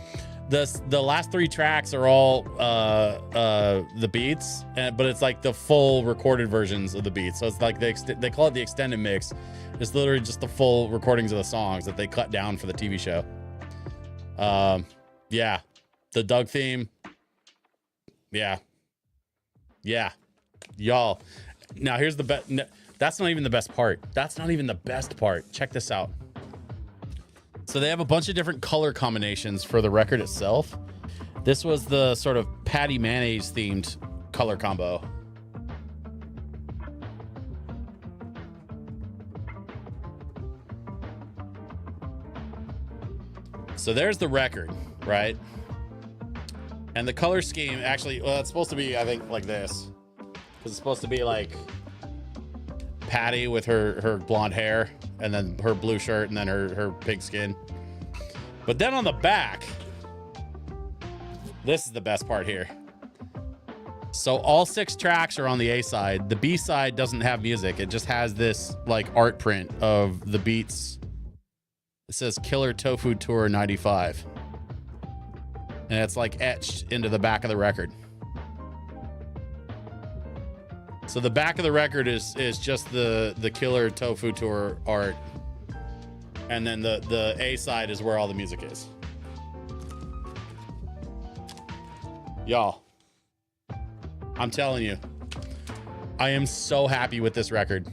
The last 3 tracks are all the beats, but it's like the full recorded versions of the beats. So it's like they call it the extended mix. It's literally just the full recordings of the songs that they cut down for the TV show. Yeah, the Doug theme. Yeah, y'all. Now here's the best. That's not even the best part. That's not even the best part. Check this out. So they have a bunch of different color combinations for the record itself. This was the sort of patty mayonnaise themed color combo. So there's the record, right? And the color scheme actually, well, it's supposed to be, I think, like this. Because it's supposed to be like Patty with her blonde hair and then her blue shirt and then her pig skin. But then on the back, this is the best part here. So all 6 tracks are on the A side. The B side doesn't have music. It just has this like art print of the beats. It says Killer Tofu Tour 95. And it's like etched into the back of the record. So the back of the record is just the Killer Tofu Tour art. And then the A side is where all the music is. Y'all, I'm telling you, I am so happy with this record.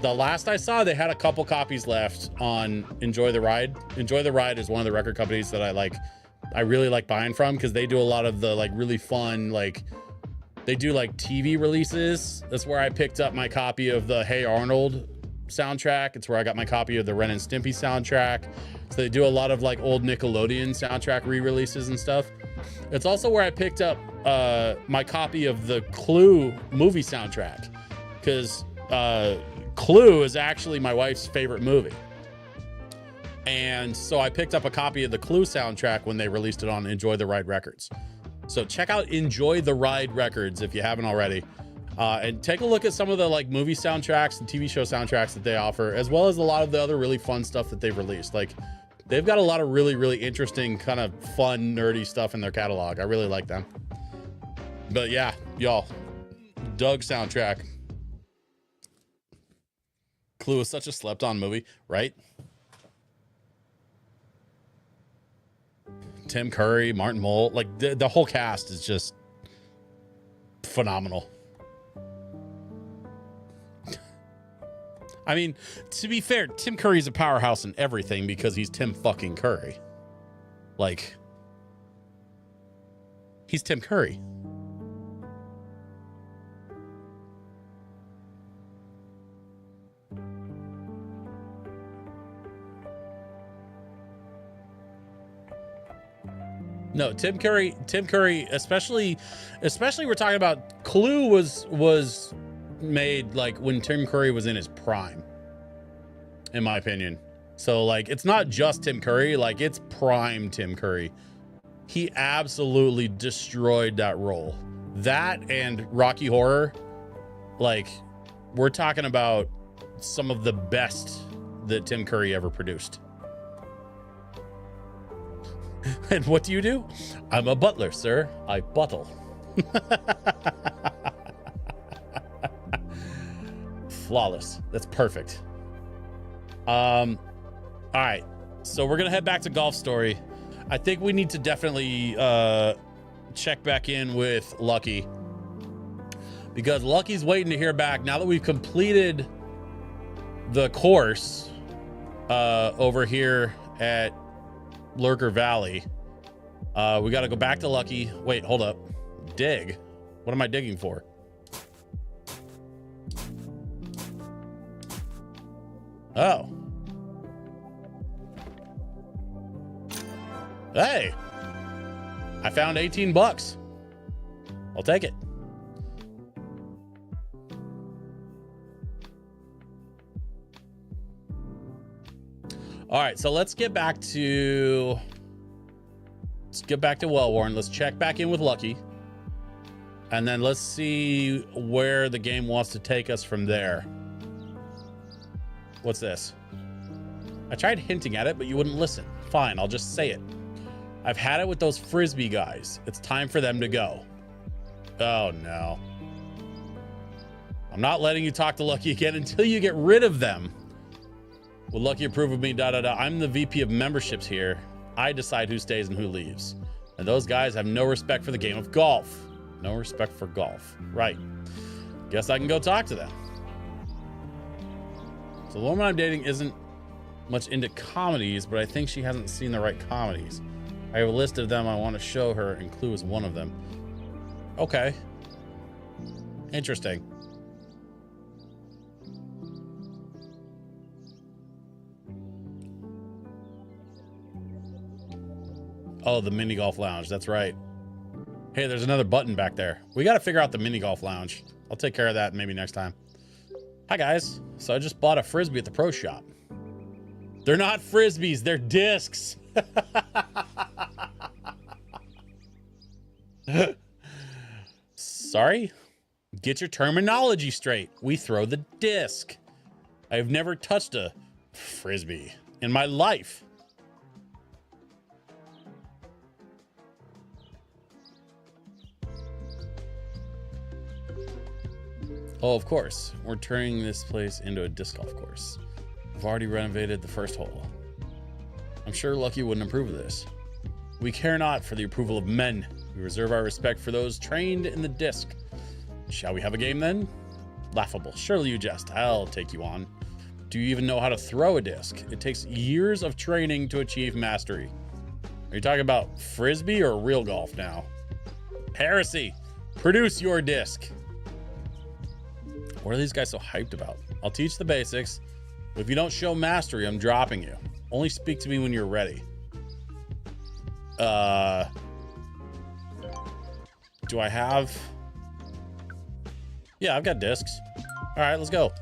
The last I saw, they had a couple copies left on Enjoy the Ride. Enjoy the Ride is one of the record companies that I really like buying from, because they do a lot of the like really fun, like they do like TV releases. That's where I picked up my copy of the Hey Arnold soundtrack. It's where I got my copy of the Ren and Stimpy soundtrack. So they do a lot of like old Nickelodeon soundtrack re-releases and stuff. It's also where I picked up my copy of the Clue movie soundtrack, because Clue is actually my wife's favorite movie. And so I picked up a copy of the Clue soundtrack when they released it on Enjoy the Ride Records. So check out Enjoy the Ride Records if you haven't already. And take a look at some of the like movie soundtracks and TV show soundtracks that they offer, as well as a lot of the other really fun stuff that they've released. Like, they've got a lot of really, really interesting, kind of fun, nerdy stuff in their catalog. I really like them. But yeah, y'all, Doug soundtrack. Clue is such a slept-on movie, right? Tim Curry, Martin Mull, like the whole cast is just phenomenal. I mean, to be fair, Tim Curry's a powerhouse in everything because he's Tim fucking Curry. Like, he's Tim Curry. No, Tim Curry, especially we're talking about Clue was made like when Tim Curry was in his prime, in my opinion. So like, it's not just Tim Curry, like it's prime Tim Curry. He absolutely destroyed that role. That and Rocky Horror, like, we're talking about some of the best that Tim Curry ever produced. And what do? I'm a butler, sir. I bottle. Flawless. That's perfect. All right. So we're going to head back to Golf Story. I think we need to definitely check back in with Lucky, because Lucky's waiting to hear back now that we've completed the course over here at Lurker Valley. We got to go back to Lucky. Wait, hold up. Dig. What am I digging for? Oh. Hey. I found 18 bucks. I'll take it. All right, so let's get back to Wellworn. Let's check back in with Lucky. And then let's see where the game wants to take us from there. What's this? I tried hinting at it, but you wouldn't listen. Fine, I'll just say it. I've had it with those Frisbee guys. It's time for them to go. Oh, no. I'm not letting you talk to Lucky again until you get rid of them. Will Lucky approve of me? I'm the VP of memberships here. I decide who stays and who leaves. And those guys have no respect for the game of golf. No respect for golf. Right. Guess I can go talk to them. So the woman I'm dating isn't much into comedies, but I think she hasn't seen the right comedies. I have a list of them I want to show her, and Clue is one of them. Okay. Interesting. Oh, the mini golf lounge. That's right. Hey, there's another button back there. We got to figure out the mini golf lounge. I'll take care of that maybe next time. Hi, guys. So I just bought a Frisbee at the pro shop. They're not Frisbees. They're discs. Sorry? Get your terminology straight. We throw the disc. I've never touched a Frisbee in my life. Oh, of course. We're turning this place into a disc golf course. We've already renovated the first hole. I'm sure Lucky wouldn't approve of this. We care not for the approval of men. We reserve our respect for those trained in the disc. Shall we have a game then? Laughable. Surely you jest. I'll take you on. Do you even know how to throw a disc? It takes years of training to achieve mastery. Are you talking about Frisbee or real golf now? Heresy. Produce your disc. What are these guys so hyped about? I'll teach the basics. But if you don't show mastery, I'm dropping you. Only speak to me when you're ready. Do I have... Yeah, I've got discs. All right, let's go.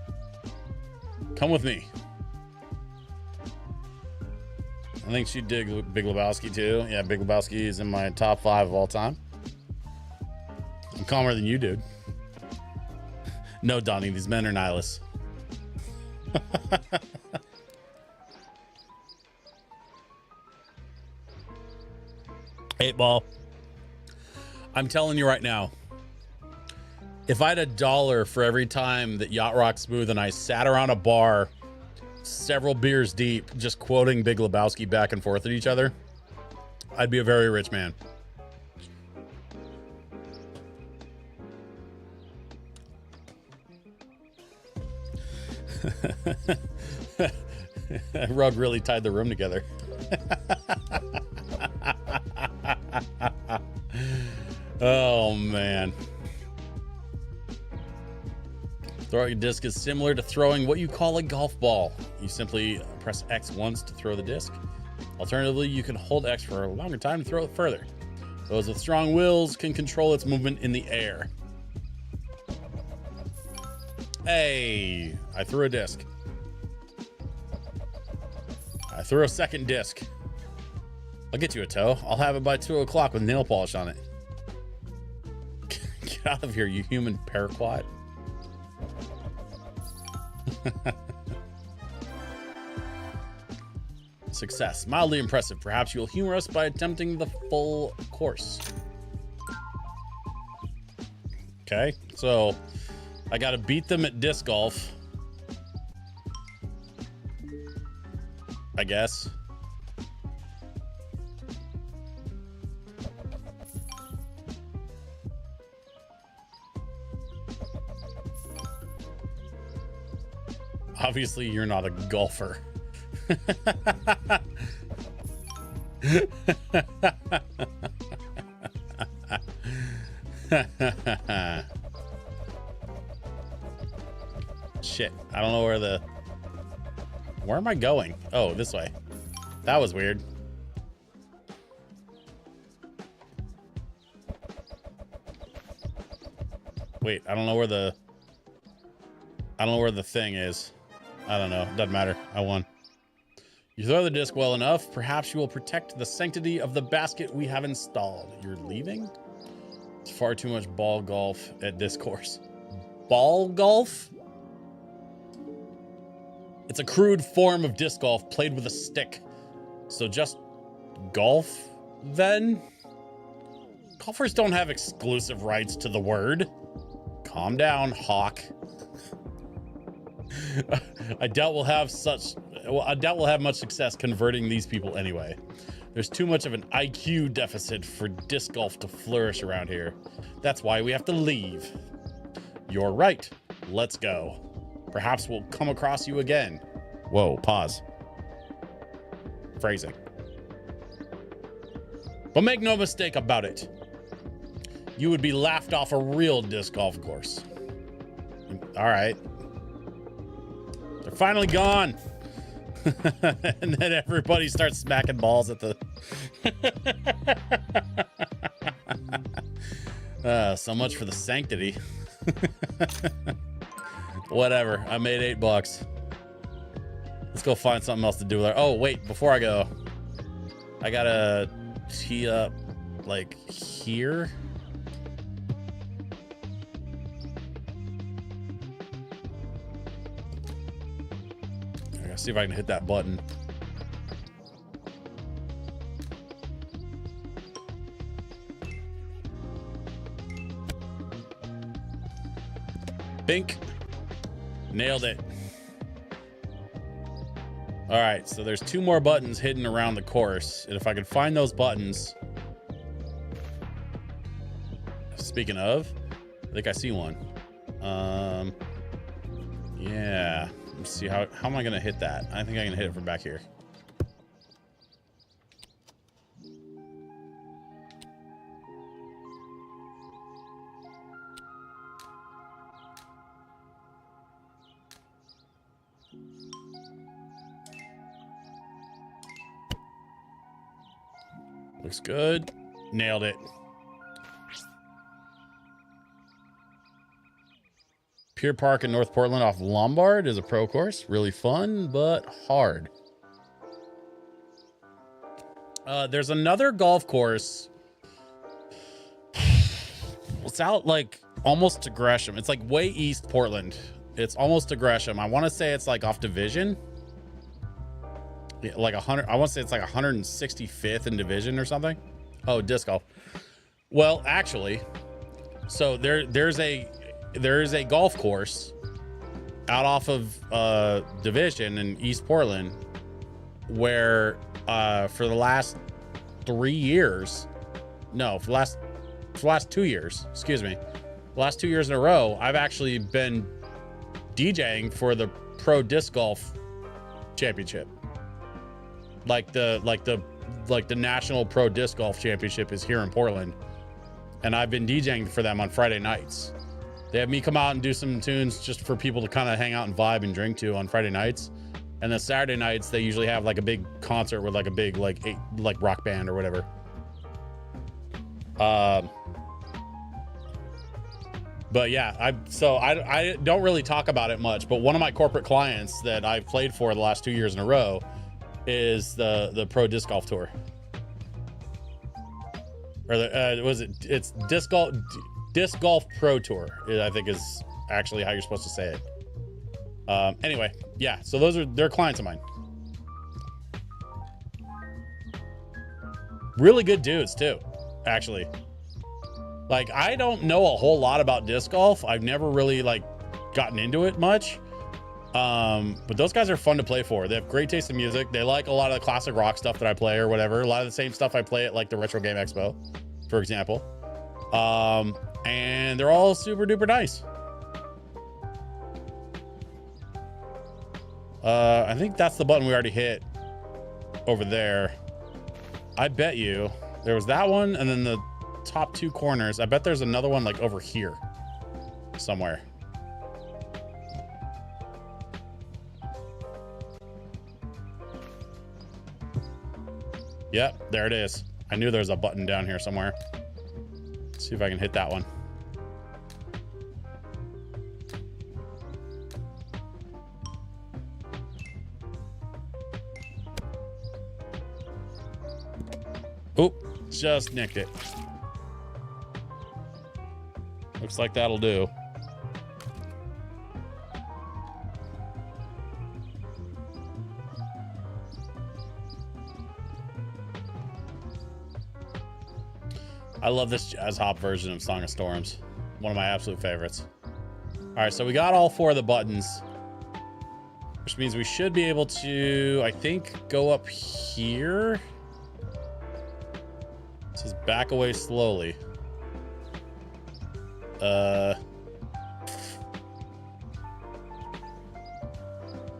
Come with me. I think she'd dig Big Lebowski too. Yeah, Big Lebowski is in my top 5 of all time. I'm calmer than you, dude. No, Donnie, these men are nihilists. 8-ball. I'm telling you right now, if I had $1 for every time that Yacht Rock Smooth and I sat around a bar several beers deep just quoting Big Lebowski back and forth at each other, I'd be a very rich man. Rug really tied the room together. Oh, man. Throwing a disc is similar to throwing what you call a golf ball. You simply press X once to throw the disc. Alternatively, you can hold X for a longer time to throw it further. Those with strong wills can control its movement in the air. Hey, I threw a disc. I threw a second disc. I'll get you a toe. I'll have it by 2 o'clock with nail polish on it. Get out of here, you human paraquat. Success. Mildly impressive. Perhaps you'll humor us by attempting the full course. Okay, so I gotta beat them at disc golf, I guess. Obviously, you're not a golfer. Shit, I don't know where am I going? Oh, this way. That was weird. Wait, I don't know where the thing is. I don't know. Doesn't matter. I won. You throw the disc well enough, perhaps you will protect the sanctity of the basket we have installed. You're leaving? It's far too much ball golf at this course. Ball golf? It's a crude form of disc golf played with a stick. So just golf, then? Golfers don't have exclusive rights to the word. Calm down, Hawk. I doubt we'll have much success converting these people anyway. There's too much of an IQ deficit for disc golf to flourish around here. That's why we have to leave. You're right. Let's go. Perhaps we'll come across you again. Whoa, pause. Phrasing. But make no mistake about it. You would be laughed off a real disc golf course. All right. They're finally gone. And then everybody starts smacking balls at the... So much for the sanctity. Whatever. I made $8. Let's go find something else to do with it. Oh, wait. Before I go, I gotta tee up like here. I gotta see if I can hit that button. Bink. Nailed it. All right, so there's 2 more buttons hidden around the course. And if I could find those buttons... Speaking of, I think I see one. Yeah. Let's see, how am I going to hit that? I think I can hit it from back here. Looks good. Nailed it. Pier Park in North Portland off Lombard is a pro course. Really fun, but hard. There's another golf course. It's out like almost to Gresham. It's like way east Portland. It's almost to Gresham. I want to say it's like off Division. Like 100. I want to say it's like 165th in Division or something. Oh, disc golf. Well, actually, so there's a golf course out off of Division in East Portland where for the last 3 years, no, for the last 2 years, excuse me, the last 2 years in a row, I've actually been DJing for the Pro Disc Golf Championship. Like the National Pro Disc Golf Championship is here in Portland, and I've been DJing for them on Friday nights. They have me come out and do some tunes just for people to kind of hang out and vibe and drink to on Friday nights, and then Saturday nights they usually have like a big concert with like a big like rock band or whatever. But yeah, I don't really talk about it much, but one of my corporate clients that I've played for the last 2 years in a row is the Pro Disc Golf Tour, or it's Disc Golf Pro Tour, I think is actually how you're supposed to say it. Anyway, yeah, so they're clients of mine. Really good dudes too, actually. Like, I don't know a whole lot about disc golf. I've never really like gotten into it much. But those guys are fun to play for. They have great taste in music. They like a lot of the classic rock stuff that I play or whatever. A lot of the same stuff I play at like the Retro Game Expo, for example. And they're all super duper nice. I think that's the button we already hit over there. I bet you there was that one, and then the top 2 corners. I bet there's another one like over here somewhere. Yep, there it is. I knew there was a button down here somewhere. Let's see if I can hit that one. Oop, just nicked it. Looks like that'll do. I love this jazz hop version of Song of Storms. One of my absolute favorites. All right, so we got all 4 of the buttons, which means we should be able to, I think, go up here. It says back away slowly.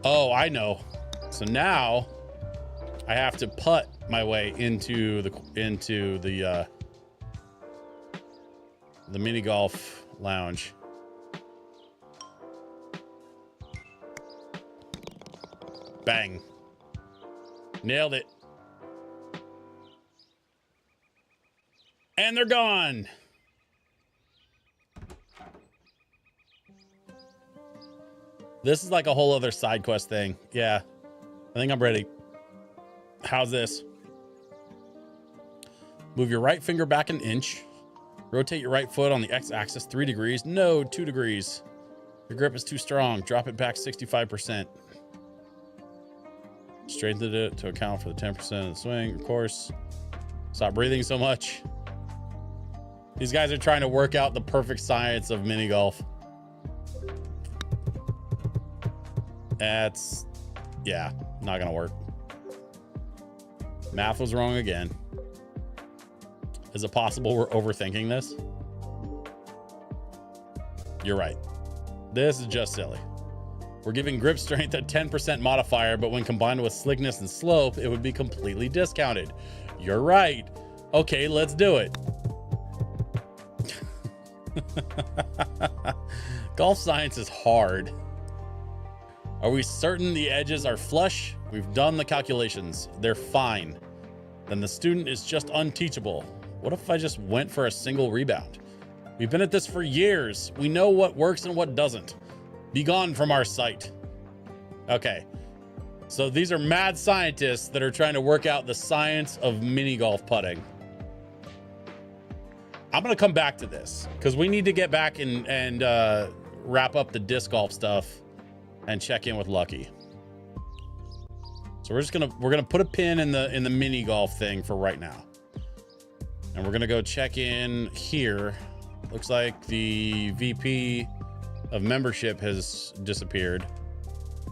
Oh, I know. So now I have to putt my way into the mini golf lounge. Bang. Nailed it. And they're gone. This is like a whole other side quest thing. Yeah, I think I'm ready. How's this? Move your right finger back an inch. Rotate your right foot on the x-axis 3 degrees. No, 2 degrees. Your grip is too strong. Drop it back 65%. Strengthen it to account for the 10% of the swing. Of course. Stop breathing so much. These guys are trying to work out the perfect science of mini golf. That's, yeah, not gonna work. Math was wrong again. Is it possible we're overthinking this? You're right. This is just silly. We're giving grip strength a 10% modifier, but when combined with slickness and slope, it would be completely discounted. You're right. Okay, let's do it. Golf science is hard. Are we certain the edges are flush? We've done the calculations. They're fine. Then the student is just unteachable. What if I just went for a single rebound? We've been at this for years. We know what works and what doesn't. Be gone from our sight. Okay. So these are mad scientists that are trying to work out the science of mini golf putting. I'm going to come back to this because we need to get back and wrap up the disc golf stuff and check in with Lucky. So we're gonna put a pin in the mini golf thing for right now. And we're gonna go check in here. Looks like the VP of membership has disappeared.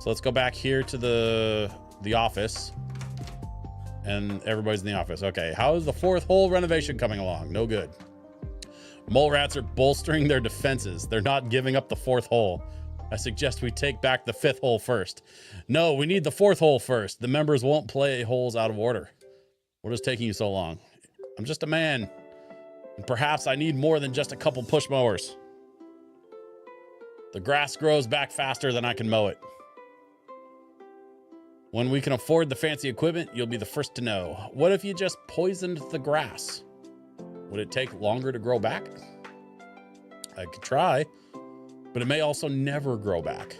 So let's go back here to the office. And everybody's in the office. Okay, how is the 4th hole renovation coming along? No good. Mole rats are bolstering their defenses. They're not giving up the 4th hole. I suggest we take back the 5th hole first. No, we need the 4th hole first. The members won't play holes out of order. What is taking you so long? I'm just a man. And perhaps I need more than just a couple push mowers. The grass grows back faster than I can mow it. When we can afford the fancy equipment, you'll be the first to know. What if you just poisoned the grass? Would it take longer to grow back? I could try, but it may also never grow back.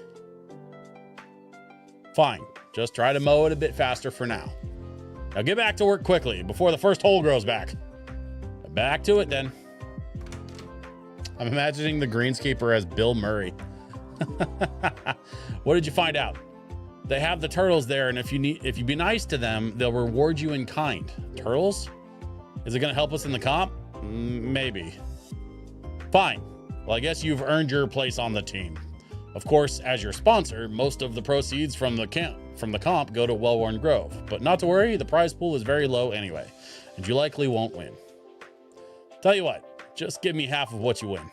Fine, just try to mow it a bit faster for now. Now get back to work quickly before the first hole grows back. Back to it then. I'm imagining the greenskeeper as Bill Murray. What did you find out? They have the turtles there, and if you be nice to them, they'll reward you in kind. Turtles? Is it going to help us in the comp? Maybe. Fine. Well, I guess you've earned your place on the team. Of course, as your sponsor, most of the proceeds from the comp go to Well-Worn Grove. But not to worry, the prize pool is very low anyway, and you likely won't win. Tell you what, just give me half of what you win.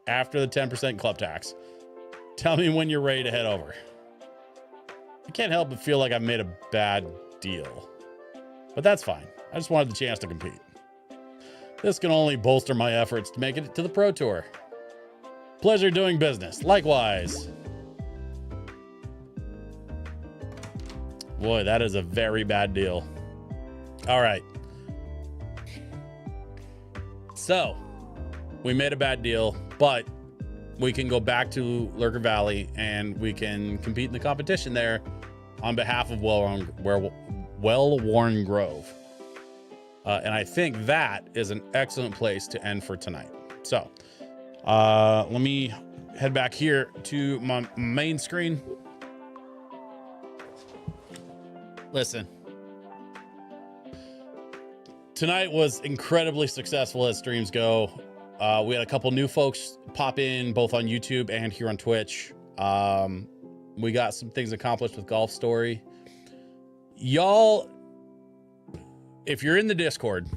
After the 10% club tax. Tell me when you're ready to head over. I can't help but feel like I've made a bad deal. But that's fine. I just wanted the chance to compete. This can only bolster my efforts to make it to the Pro Tour. Pleasure doing business. Likewise. Boy, that is a very bad deal. All right. So, we made a bad deal, but we can go back to Lurker Valley and we can compete in the competition there on behalf of Well-Worn Grove. And I think that is an excellent place to end for tonight. So, let me head back here to my main screen. Listen. Tonight was incredibly successful as streams go. We had a couple new folks pop in both on YouTube and here on Twitch. We got some things accomplished with Golf Story. Y'all, if you're in the Discord,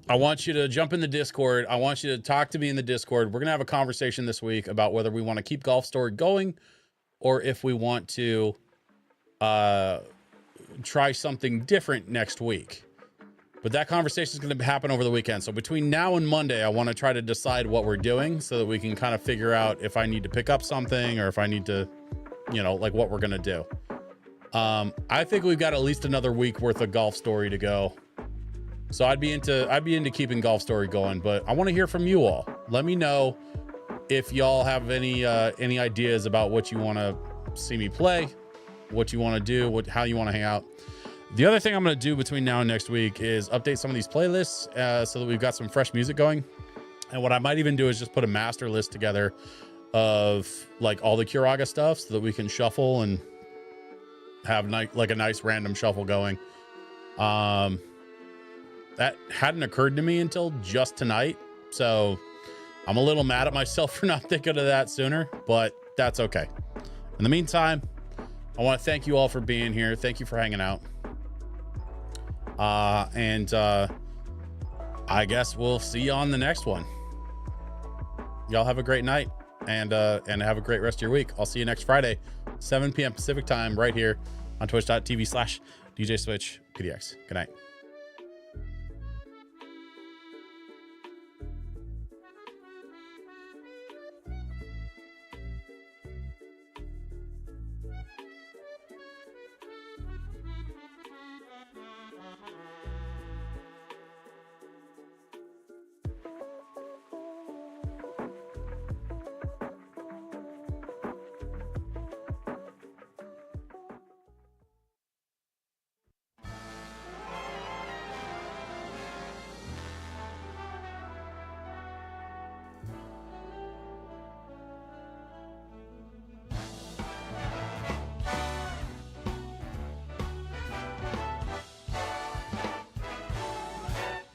I want you to jump in the Discord. I want you to talk to me in the Discord. We're going to have a conversation this week about whether we want to keep Golf Story going or if we want to try something different next week. But that conversation is going to happen over the weekend. So between now and Monday, I want to try to decide what we're doing so that we can kind of figure out if I need to pick up something or if I need to, you know, like what we're going to do. I think we've got at least another week worth of Golf Story to go. So I'd be into keeping Golf Story going, but I want to hear from you all. Let me know if y'all have any ideas about what you want to see me play, what you want to do, how you want to hang out. The other thing I'm going to do between now and next week is update some of these playlists so that we've got some fresh music going. And what I might even do is just put a master list together of like all the Curaga stuff so that we can shuffle and have like a nice random shuffle going. That hadn't occurred to me until just tonight. So I'm a little mad at myself for not thinking of that sooner, but that's okay. In the meantime, I want to thank you all for being here. Thank you for hanging out. And I guess we'll see you on the next one. Y'all have a great night and have a great rest of your week. I'll see you next Friday, 7 p.m. Pacific time, right here on twitch.tv/DJ Switch PDX. Good night.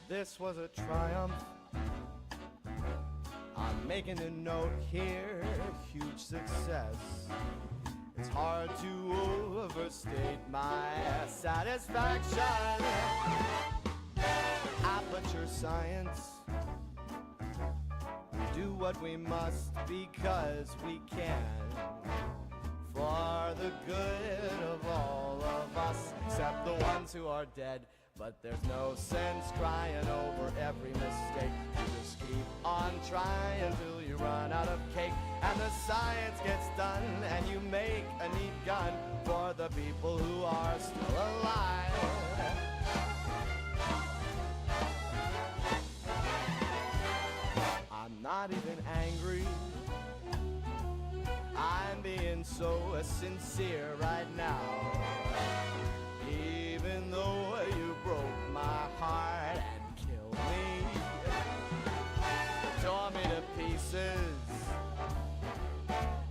This was a triumph. I'm making a note here, huge success. It's hard to overstate my satisfaction. Aperture science. We do what we must because we can. For the good of all of us, except the ones who are dead. But there's no sense crying over every mistake. You just keep on trying till you run out of cake. And the science gets done and you make a neat gun for the people who are still alive. I'm not even angry. I'm being so sincere right now. Even though you broke my heart and killed me, tore me to pieces,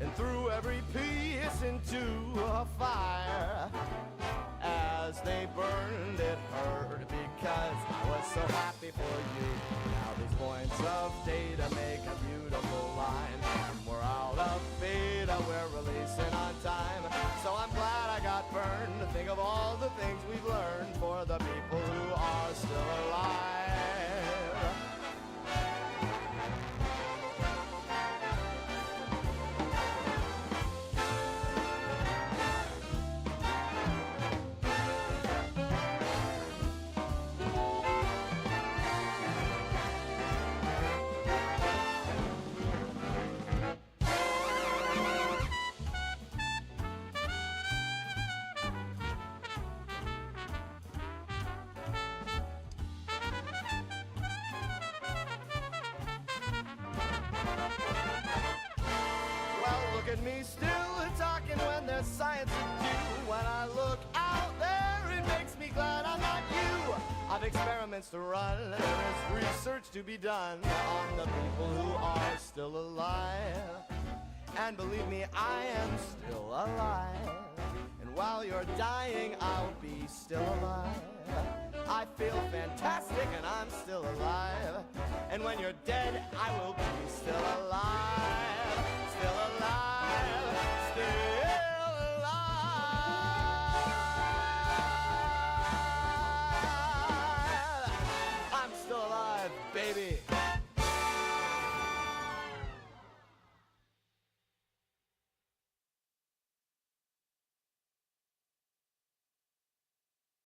and threw every piece into a fire. As they burned, it hurt because I was so happy for you. Now these points of data make a beautiful line. And we're out of beta, we're releasing on time. So I'm glad I got burned to think of all the things we've learned for the people who are still alive. Look at me still talking when there's science to do. When I look out there, it makes me glad I'm not you. I've experiments to run, there is research to be done on the people who are still alive. And believe me, I am still alive. And while you're dying, I'll be still alive. I feel fantastic and I'm still alive. And when you're dead, I will be still alive. Still alive. Still alive. I'm still alive, baby.